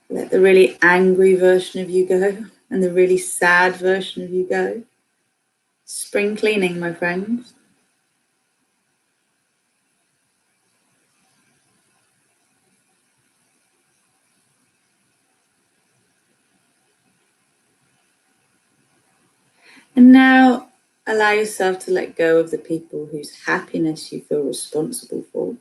Let the really angry version of you go and the really sad version of you go. Spring cleaning, my friends. And now allow yourself to let go of the people whose happiness you feel responsible for.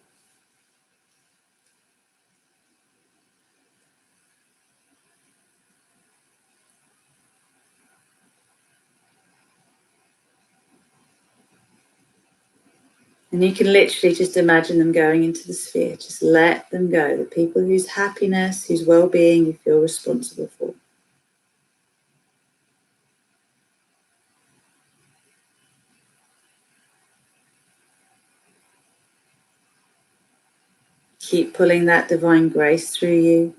And you can literally just imagine them going into the sphere. Just let them go. The people whose happiness, whose well-being you feel responsible for. Keep pulling that divine grace through you.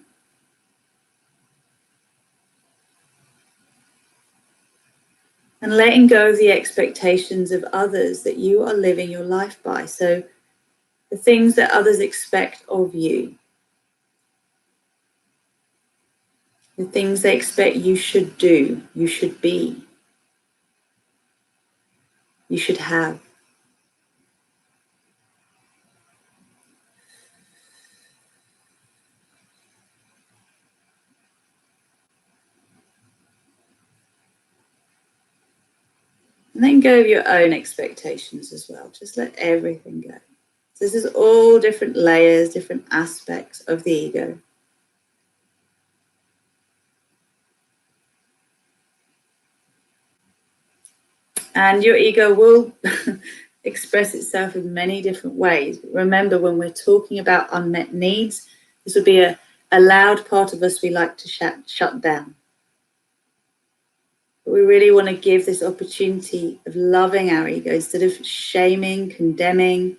And letting go of the expectations of others that you are living your life by. So the things that others expect of you. The things they expect you should do, you should be, you should have. And then go of your own expectations as well. Just let everything go. So this is all different layers, different aspects of the ego. And your ego will express itself in many different ways. But remember, when we're talking about unmet needs, this would be a loud part of us we like to shut down. But we really want to give this opportunity of loving our ego instead of shaming, condemning,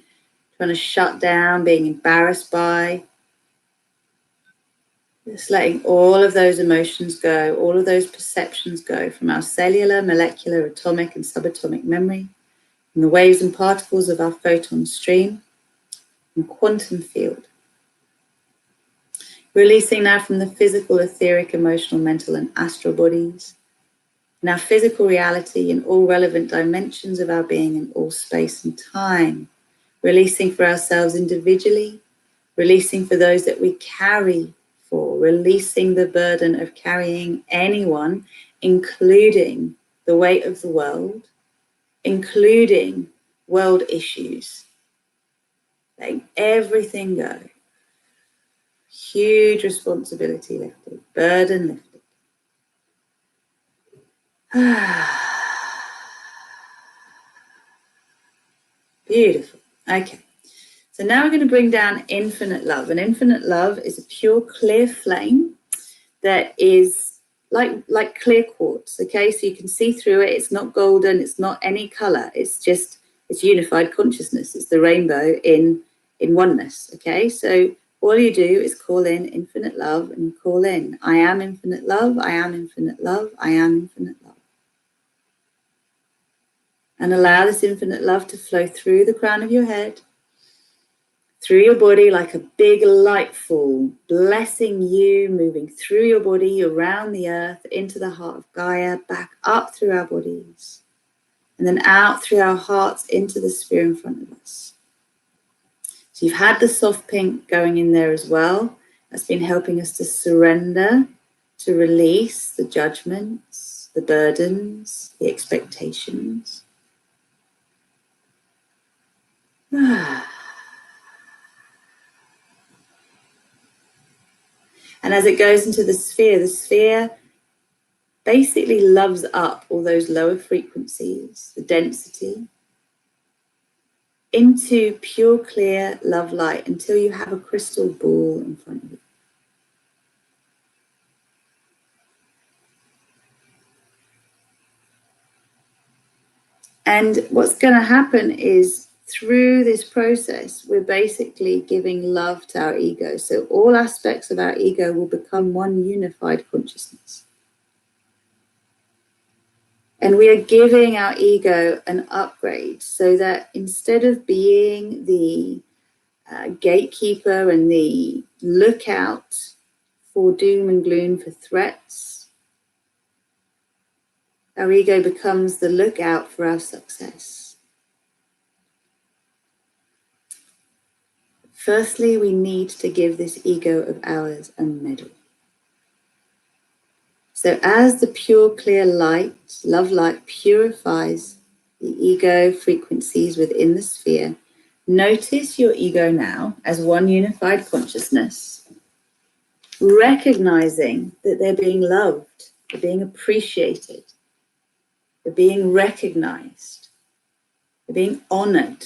trying to shut down, being embarrassed by. Just letting all of those emotions go, all of those perceptions go from our cellular, molecular, atomic and subatomic memory, from the waves and particles of our photon stream and quantum field. Releasing now from the physical, etheric, emotional, mental and astral bodies, in our physical reality in all relevant dimensions of our being in all space and time. Releasing for ourselves individually, releasing for those that we carry for, releasing the burden of carrying anyone, including the weight of the world, including world issues. Letting everything go. Huge responsibility lifted, burden lifted. Beautiful. Okay. So now we're going to bring down infinite love. And infinite love is a pure, clear flame that is like clear quartz. Okay, so you can see through it. It's not golden. It's not any color. It's unified consciousness. It's the rainbow in oneness. Okay, so all you do is call in infinite love, and you call in, I am infinite love. I am infinite love. I am infinite love. And allow this infinite love to flow through the crown of your head, through your body like a big light fall, blessing you, moving through your body, around the earth, into the heart of Gaia, back up through our bodies. and then out through our hearts into the sphere in front of us. So you've had the soft pink going in there as well. That's been helping us to surrender, to release the judgments, the burdens, the expectations. And as it goes into the sphere basically loves up all those lower frequencies, the density, into pure, clear love light until you have a crystal ball in front of you. And what's going to happen is through this process, we're basically giving love to our ego. So all aspects of our ego will become one unified consciousness. And we are giving our ego an upgrade so that instead of being the gatekeeper and the lookout for doom and gloom, for threats, our ego becomes the lookout for our success. Firstly, we need to give this ego of ours a medal. So as the pure, clear light, love light, purifies the ego frequencies within the sphere, notice your ego now as one unified consciousness, recognizing that they're being loved, they're being appreciated, they're being recognized, they're being honored,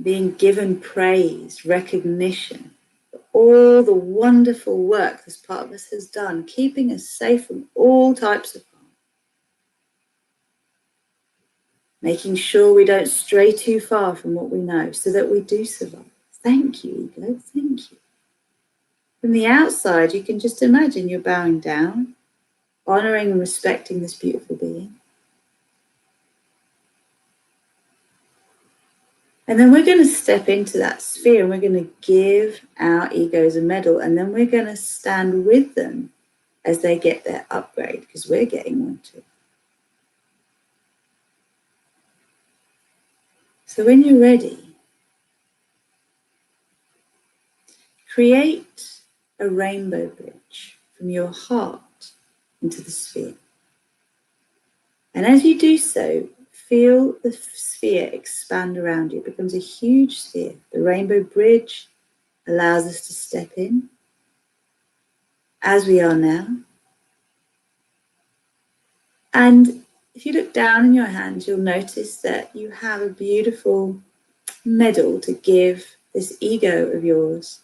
being given praise, recognition, for all the wonderful work this part of us has done, keeping us safe from all types of harm, making sure we don't stray too far from what we know so that we do survive. Thank you, ego, thank you. From the outside, you can just imagine you're bowing down, honoring and respecting this beautiful being. And then we're going to step into that sphere and we're going to give our egos a medal, and then we're going to stand with them as they get their upgrade, because we're getting one too. So when you're ready, create a rainbow bridge from your heart into the sphere. And as you do so, feel the sphere expand around you. It becomes a huge sphere. The rainbow bridge allows us to step in as we are now. And if you look down in your hand, you'll notice that you have a beautiful medal to give this ego of yours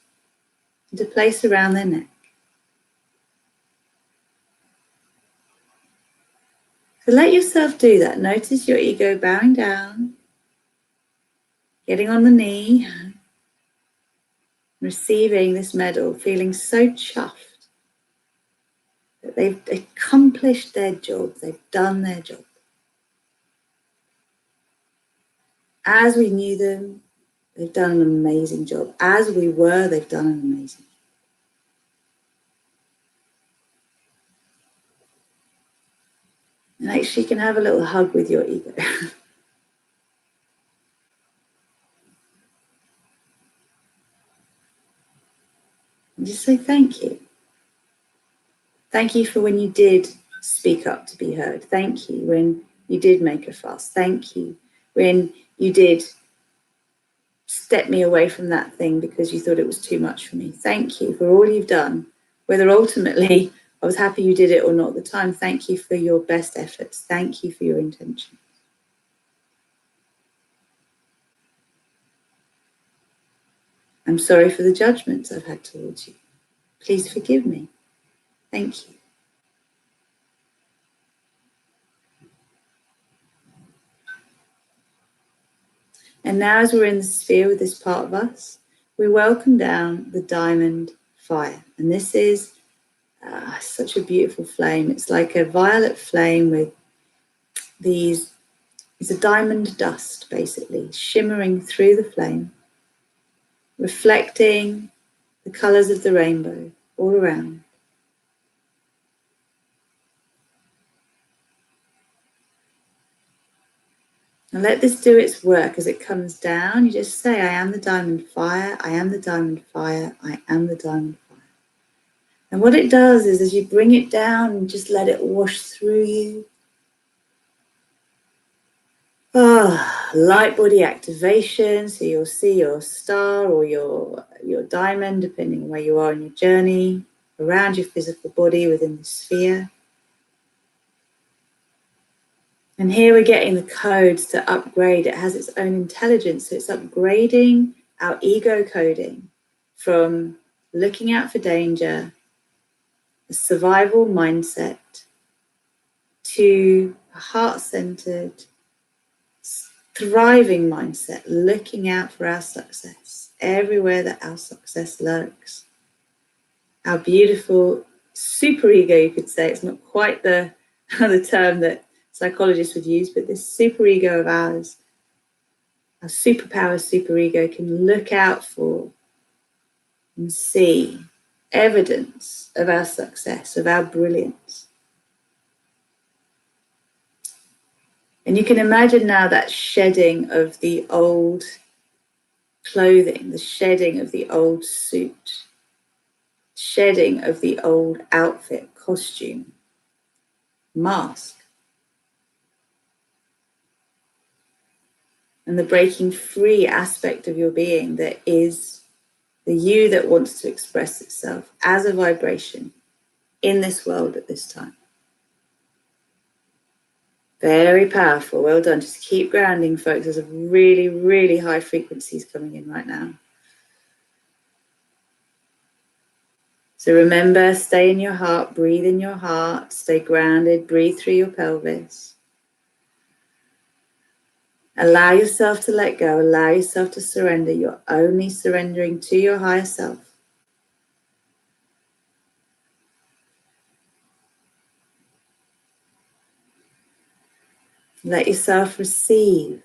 and to place around their neck. So let yourself do that. Notice your ego bowing down, getting on the knee, receiving this medal, feeling so chuffed that they've accomplished their job, they've done their job. As we knew them, they've done an amazing job. As we were, they've done an amazing job. And actually, you can have a little hug with your ego. And just say thank you. Thank you for when you did speak up to be heard. Thank you when you did make a fuss. Thank you when you did step me away from that thing because you thought it was too much for me. Thank you for all you've done, whether ultimately I was happy you did it or not at the time. Thank you for your best efforts. Thank you for your intention. I'm sorry for the judgments I've had towards you. Please forgive me. Thank you. And now as we're in the sphere with this part of us, we welcome down the diamond fire. And this is such a beautiful flame. It's like a violet flame with it's a diamond dust, basically, shimmering through the flame, reflecting the colors of the rainbow all around. And let this do its work. As it comes down, you just say, I am the diamond fire, I am the diamond fire, I am the diamond fire. And what it does is, as you bring it down and just let it wash through you, light body activation. So you'll see your star or your diamond, depending on where you are in your journey, around your physical body within the sphere. And here we're getting the codes to upgrade. It has its own intelligence. So it's upgrading our ego coding from looking out for danger, a survival mindset, to a heart-centered, thriving mindset, looking out for our success, everywhere that our success lurks. Our beautiful superego, you could say. It's not quite the term that psychologists would use, but this superego of ours, our superpower superego, can look out for and see evidence of our success, of our brilliance. And you can imagine now that shedding of the old clothing, the shedding of the old suit, shedding of the old outfit, costume, mask. And the breaking free aspect of your being that is the you that wants to express itself as a vibration in this world at this time. Very powerful. Well done. Just keep grounding, folks. There's a really, really high frequencies coming in right now. So remember, stay in your heart, breathe in your heart, stay grounded, breathe through your pelvis. Allow yourself to let go, allow yourself to surrender. You're only surrendering to your higher self. Let yourself receive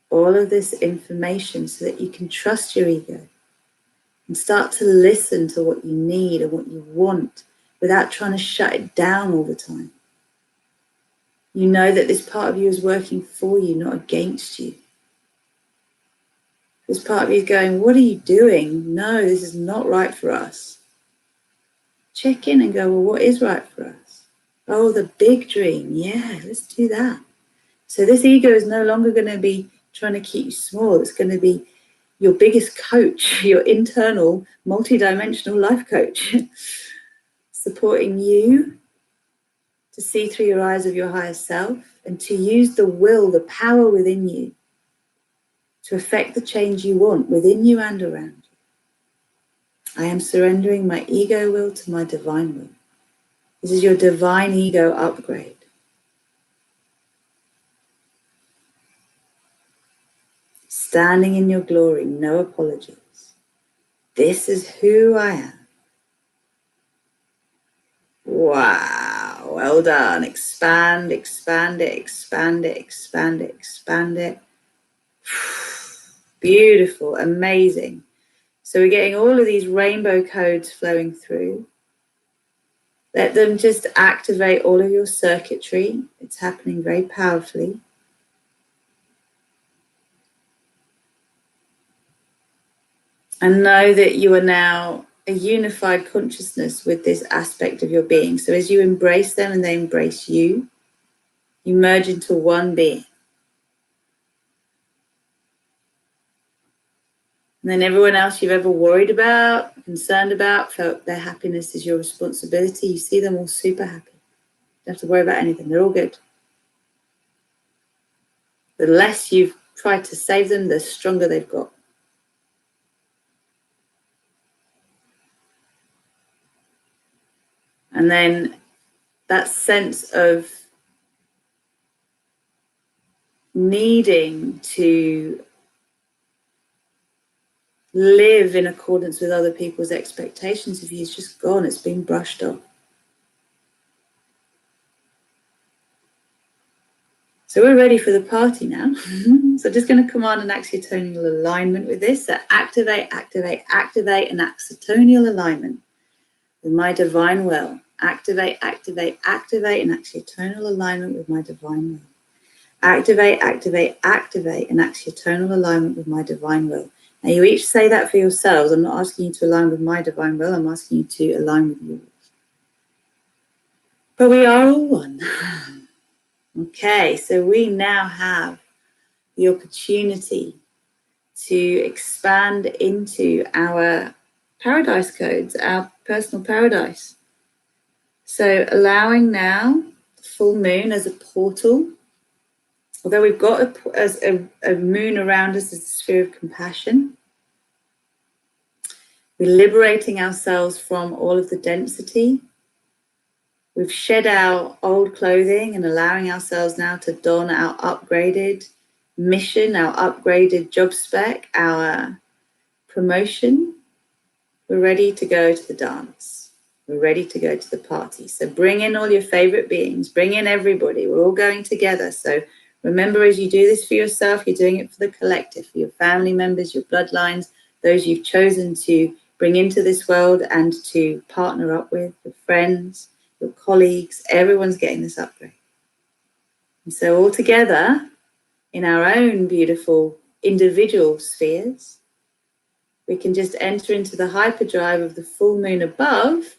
all of this information so that you can trust your ego and start to listen to what you need and what you want without trying to shut it down all the time. You know that this part of you is working for you, not against you. This part of you is going, what are you doing? No, this is not right for us. Check in and go, well, what is right for us? Oh, the big dream. Yeah, let's do that. So this ego is no longer going to be trying to keep you small. It's going to be your biggest coach, your internal multidimensional life coach, supporting you to see through your eyes of your higher self and to use the will, the power within you to affect the change you want within you and around you. I am surrendering my ego will to my divine will. This is your divine ego upgrade. Standing in your glory, no apologies. This is who I am. Wow, well done. Expand, expand it, expand it, expand it, expand it. Beautiful, amazing. So we're getting all of these rainbow codes flowing through. Let them just activate all of your circuitry. It's happening very powerfully. And know that you are now a unified consciousness with this aspect of your being. So as you embrace them and they embrace you, you merge into one being. And then everyone else you've ever worried about, concerned about, felt their happiness is your responsibility. You see them all super happy. You don't have to worry about anything. They're all good. The less you've tried to save them, the stronger they've got. And then that sense of needing to live in accordance with other people's expectations of you is just gone. It's been brushed off. So we're ready for the party now. So just going to command an accitonal alignment with this. So activate, activate, activate an accitonal alignment with my divine will. Activate, activate, activate an accitonal alignment with my divine will. Activate, activate, activate, and act your tonal alignment with my divine will. Now you each say that for yourselves. I'm not asking you to align with my divine will. I'm asking you to align with yours. But we are all one. Okay, so we now have the opportunity to expand into our paradise codes, our personal paradise. So allowing now the full moon as a portal. Although we've got a moon around us as a sphere of compassion, we're liberating ourselves from all of the density. We've shed our old clothing and allowing ourselves now to don our upgraded mission, our upgraded job spec, our promotion. We're ready to go to the dance. We're ready to go to the party. So bring in all your favorite beings, bring in everybody. We're all going together. So remember, as you do this for yourself, you're doing it for the collective, for your family members, your bloodlines, those you've chosen to bring into this world and to partner up with, your friends, your colleagues. Everyone's getting this upgrade. And so all together in our own beautiful individual spheres, we can just enter into the hyperdrive of the full moon above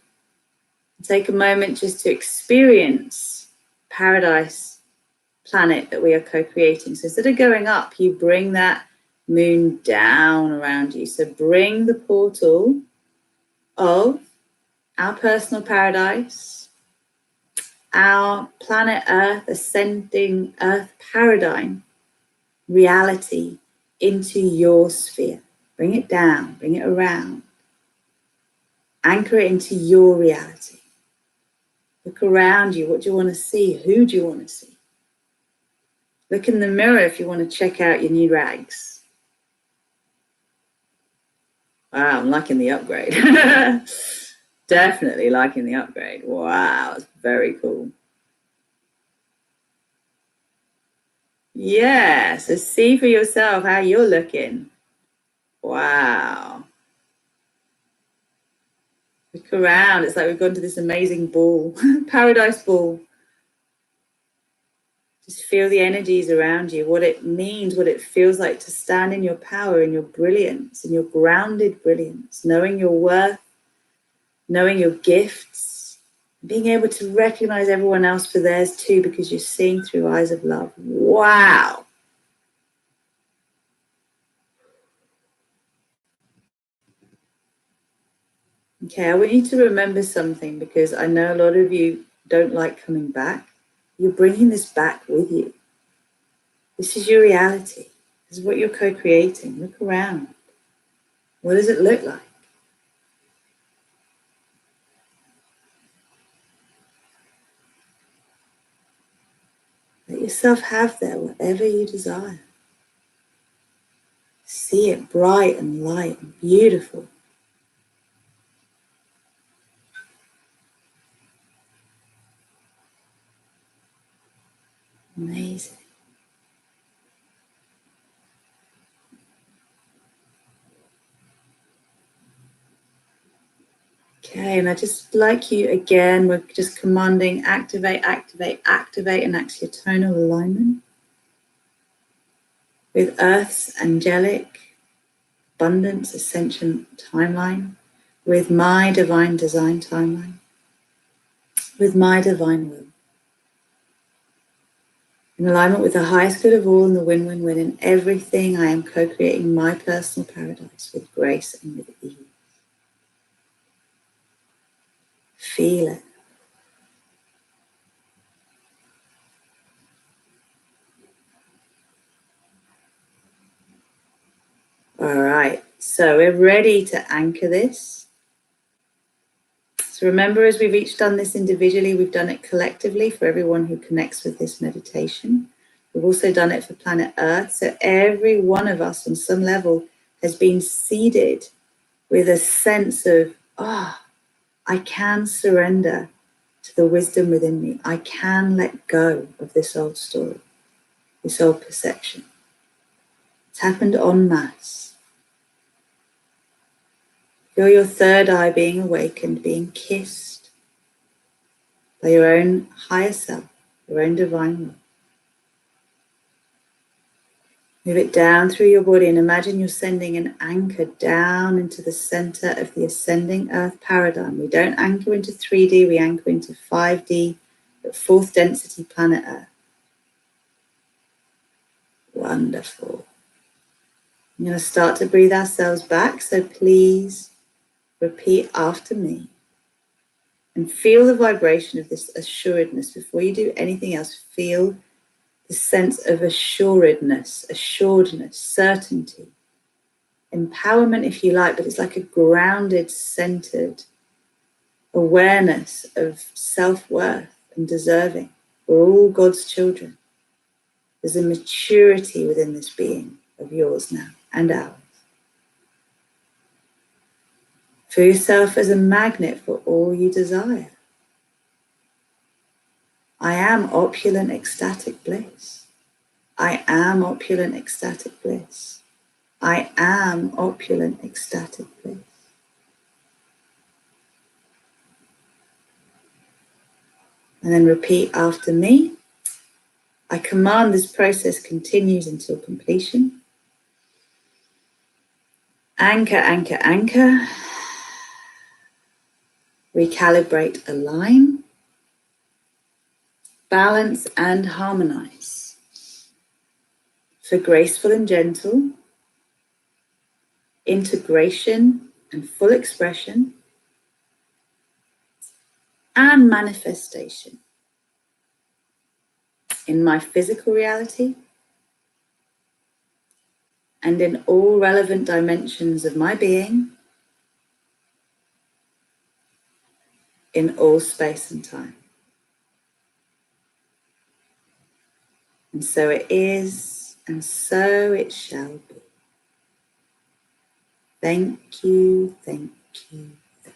and take a moment just to experience paradise planet that we are co-creating. So instead of going up, you bring that moon down around you. So bring the portal of our personal paradise, our planet Earth, ascending Earth paradigm, reality into your sphere. Bring it down, bring it around. Anchor it into your reality. Look around you. What do you want to see? Who do you want to see? Look in the mirror if you want to check out your new rags. Wow, I'm liking the upgrade. Definitely liking the upgrade. Wow, it's very cool. Yeah, so see for yourself how you're looking. Wow. Look around. It's like we've gone to this amazing ball, paradise ball. Just feel the energies around you, what it means, what it feels like to stand in your power, in your brilliance, in your grounded brilliance, knowing your worth, knowing your gifts, being able to recognize everyone else for theirs too, because you're seeing through eyes of love. Wow. Okay, I want you to remember something, because I know a lot of you don't like coming back. You're bringing this back with you. This is your reality. This is what you're co-creating. Look around. What does it look like? Let yourself have there whatever you desire. See it bright and light and beautiful. Amazing. Okay, and I just like you again, we're just commanding activate, activate, activate, and act your tonal alignment with Earth's angelic abundance ascension timeline, with my divine design timeline, with my divine will. In alignment with the highest good of all and the win-win-win in everything, I am co-creating my personal paradise with grace and with ease. Feel it. All right, so we're ready to anchor this. So remember, as we've each done this individually, we've done it collectively for everyone who connects with this meditation. We've also done it for planet Earth. So every one of us on some level has been seeded with a sense of, I can surrender to the wisdom within me. I can let go of this old story, this old perception. It's happened en masse. Feel your third eye being awakened, being kissed by your own higher self, your own divine will. Move it down through your body and imagine you're sending an anchor down into the center of the ascending earth paradigm. We don't anchor into 3D, we anchor into 5D, at fourth density planet Earth. Wonderful. I'm going to start to breathe ourselves back, so please repeat after me. And feel the vibration of this assuredness. Before you do anything else, feel the sense of assuredness, certainty, empowerment if you like, but it's like a grounded, centered awareness of self-worth and deserving. We're all God's children. There's a maturity within this being of yours now and ours. Feel yourself as a magnet for all you desire. I am opulent, ecstatic bliss. I am opulent, ecstatic bliss. I am opulent, ecstatic bliss. And then repeat after me. I command this process continues until completion. Anchor, anchor, anchor. Recalibrate, align. Balance and harmonize. For graceful and gentle, integration and full expression, and manifestation in my physical reality and in all relevant dimensions of my being, in all space and time. And so it is, and so it shall be. Thank you, thank you, thank you.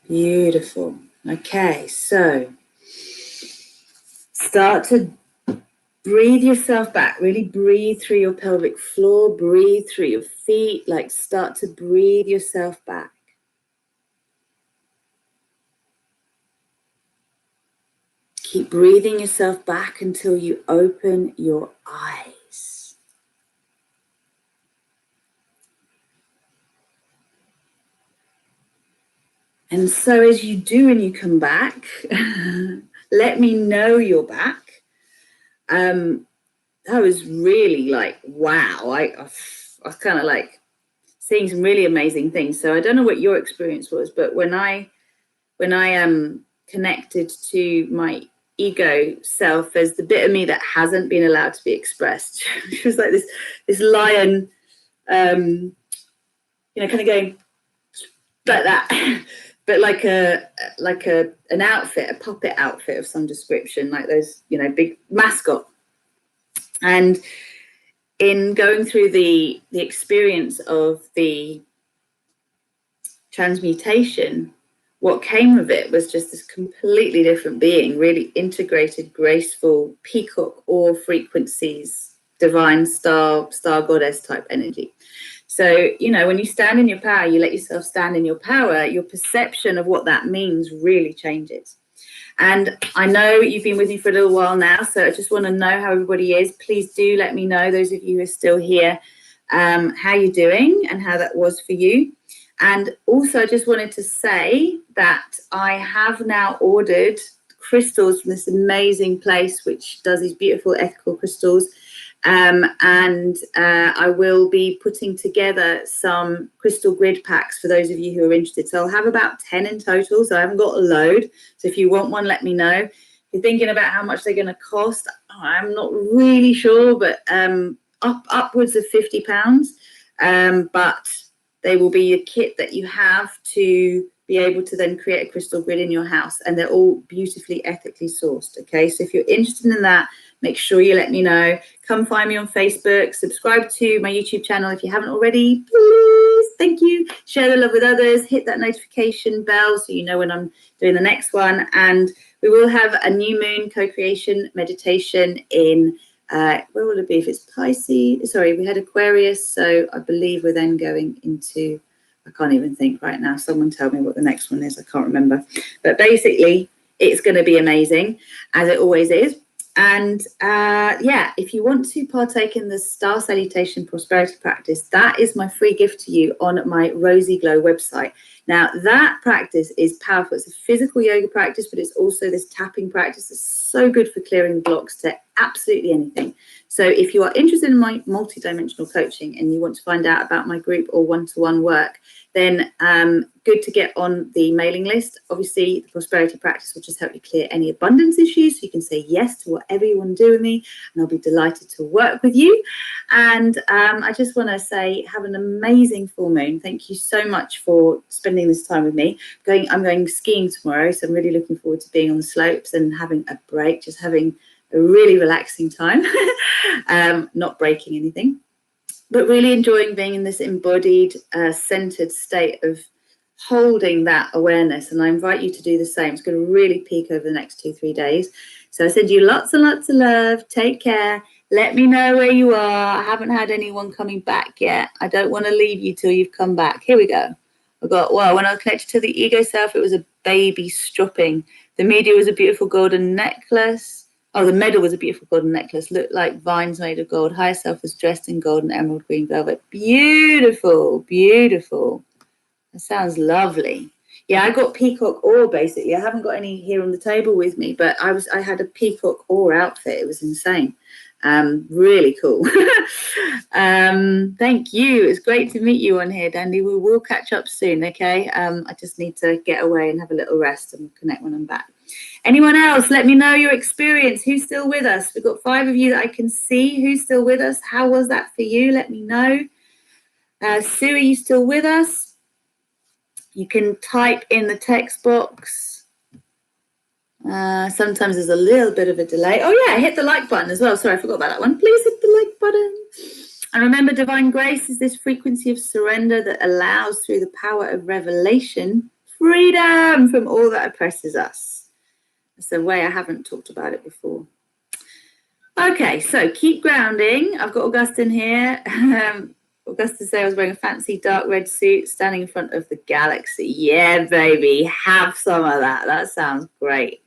Beautiful. Okay, so start to breathe yourself back. Really breathe through your pelvic floor, breathe through your feet, like start to breathe yourself back. Keep breathing yourself back until you open your eyes. And so as you do and you come back, let me know you're back. That was really like, wow. I was kind of like seeing some really amazing things. So I don't know what your experience was, but when I connected to my ego self, there's the bit of me that hasn't been allowed to be expressed. It was like this lion, kind of going like that, but like an outfit, a puppet outfit of some description, like those, big mascot. And in going through the experience of the transmutation, what came of it was just this completely different being, really integrated, graceful, peacock, all frequencies, divine star goddess type energy. So, when you stand in your power, you let yourself stand in your power, your perception of what that means really changes. And I know you've been with me for a little while now, so I just want to know how everybody is. Please do let me know, those of you who are still here, how you're doing and how that was for you. And also I just wanted to say that I have now ordered crystals from this amazing place which does these beautiful ethical crystals. And I will be putting together some crystal grid packs for those of you who are interested. So I'll have about 10 in total, so I haven't got a load. So if you want one, let me know. If you're thinking about how much they're going to cost, I'm not really sure, but upwards of £50. But they will be a kit that you have to be able to then create a crystal grid in your house, and they're all beautifully ethically sourced. Okay, so if you're interested in that, make sure you let me know. Come find me on Facebook, subscribe to my YouTube channel if you haven't already, please. Thank you. Share the love with others, hit that notification bell so you know when I'm doing the next one. And we will have a new moon co-creation meditation in where will it be? If it's Pisces, sorry, we had Aquarius, so I believe we're then going into I can't even think right now. Someone tell me what the next one is. I can't remember. But basically, it's going to be amazing, as it always is. And yeah, if you want to partake in the Star Salutation Prosperity Practice, that is my free gift to you on my Rosy Glow website. Now, that practice is powerful. It's a physical yoga practice, but it's also this tapping practice that's so good for clearing the blocks to absolutely anything. So if you are interested in my multidimensional coaching and you want to find out about my group or one-to-one work, then good to get on the mailing list. Obviously, the prosperity practice will just help you clear any abundance issues. So you can say yes to whatever you want to do with me, and I'll be delighted to work with you. And I just want to say, have an amazing full moon. Thank you so much for spending this time with me. I'm going skiing tomorrow, so I'm really looking forward to being on the slopes and having a break, just having a really relaxing time, not breaking anything. But really enjoying being in this embodied, centered state of holding that awareness. And I invite you to do the same. It's going to really peak over the next 2-3 days. So I send you lots and lots of love. Take care. Let me know where you are. I haven't had anyone coming back yet. I don't want to leave you till you've come back. Here we go. Well, when I was connected to the ego self, it was a baby stropping. The media was a beautiful golden necklace. Oh, the medal was a beautiful golden necklace. Looked like vines made of gold. Higher self was dressed in gold and emerald green velvet. Beautiful, beautiful. That sounds lovely. Yeah, I got peacock ore basically. I haven't got any here on the table with me, but I had a peacock ore outfit. It was insane. Really cool. Thank you. It's great to meet you on here, Dandy. We will catch up soon, okay? I just need to get away and have a little rest, and we'll connect when I'm back. Anyone else? Let me know your experience. Who's still with us? We've got 5 of you that I can see. Who's still with us? How was that for you? Let me know. Sue, are you still with us? You can type in the text box. Sometimes there's a little bit of a delay. Oh yeah, hit the like button as well. Sorry, I forgot about that one. Please hit the like button. And remember, divine grace is this frequency of surrender that allows, through the power of revelation, freedom from all that oppresses us. It's a way I haven't talked about it before. Okay, so keep grounding. I've got Augustine here. Augustine said I was wearing a fancy dark red suit standing in front of the galaxy. Yeah, baby, have some of that. That sounds great.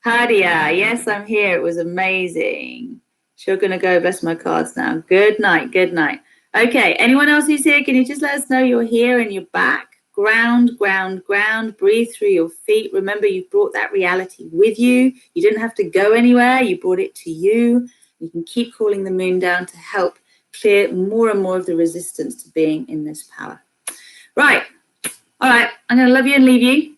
Hadia, yes, I'm here. It was amazing. Sure gonna go bless my cards now. Good night, good night. Okay, anyone else who's here, can you just let us know you're here and you're back? Ground, ground, ground. Breathe through your feet. Remember, you brought that reality with you. You didn't have to go anywhere. You brought it to you. You can keep calling the moon down to help clear more and more of the resistance to being in this power. Right. All right. I'm going to love you and leave you.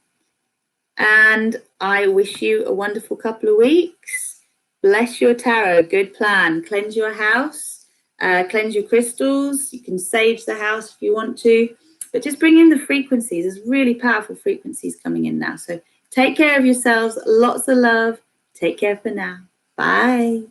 And I wish you a wonderful couple of weeks. Bless your tarot. Good plan. Cleanse your house. Cleanse your crystals. You can sage the house if you want to. But just bring in the frequencies. There's really powerful frequencies coming in now. So take care of yourselves. Lots of love. Take care for now. Bye.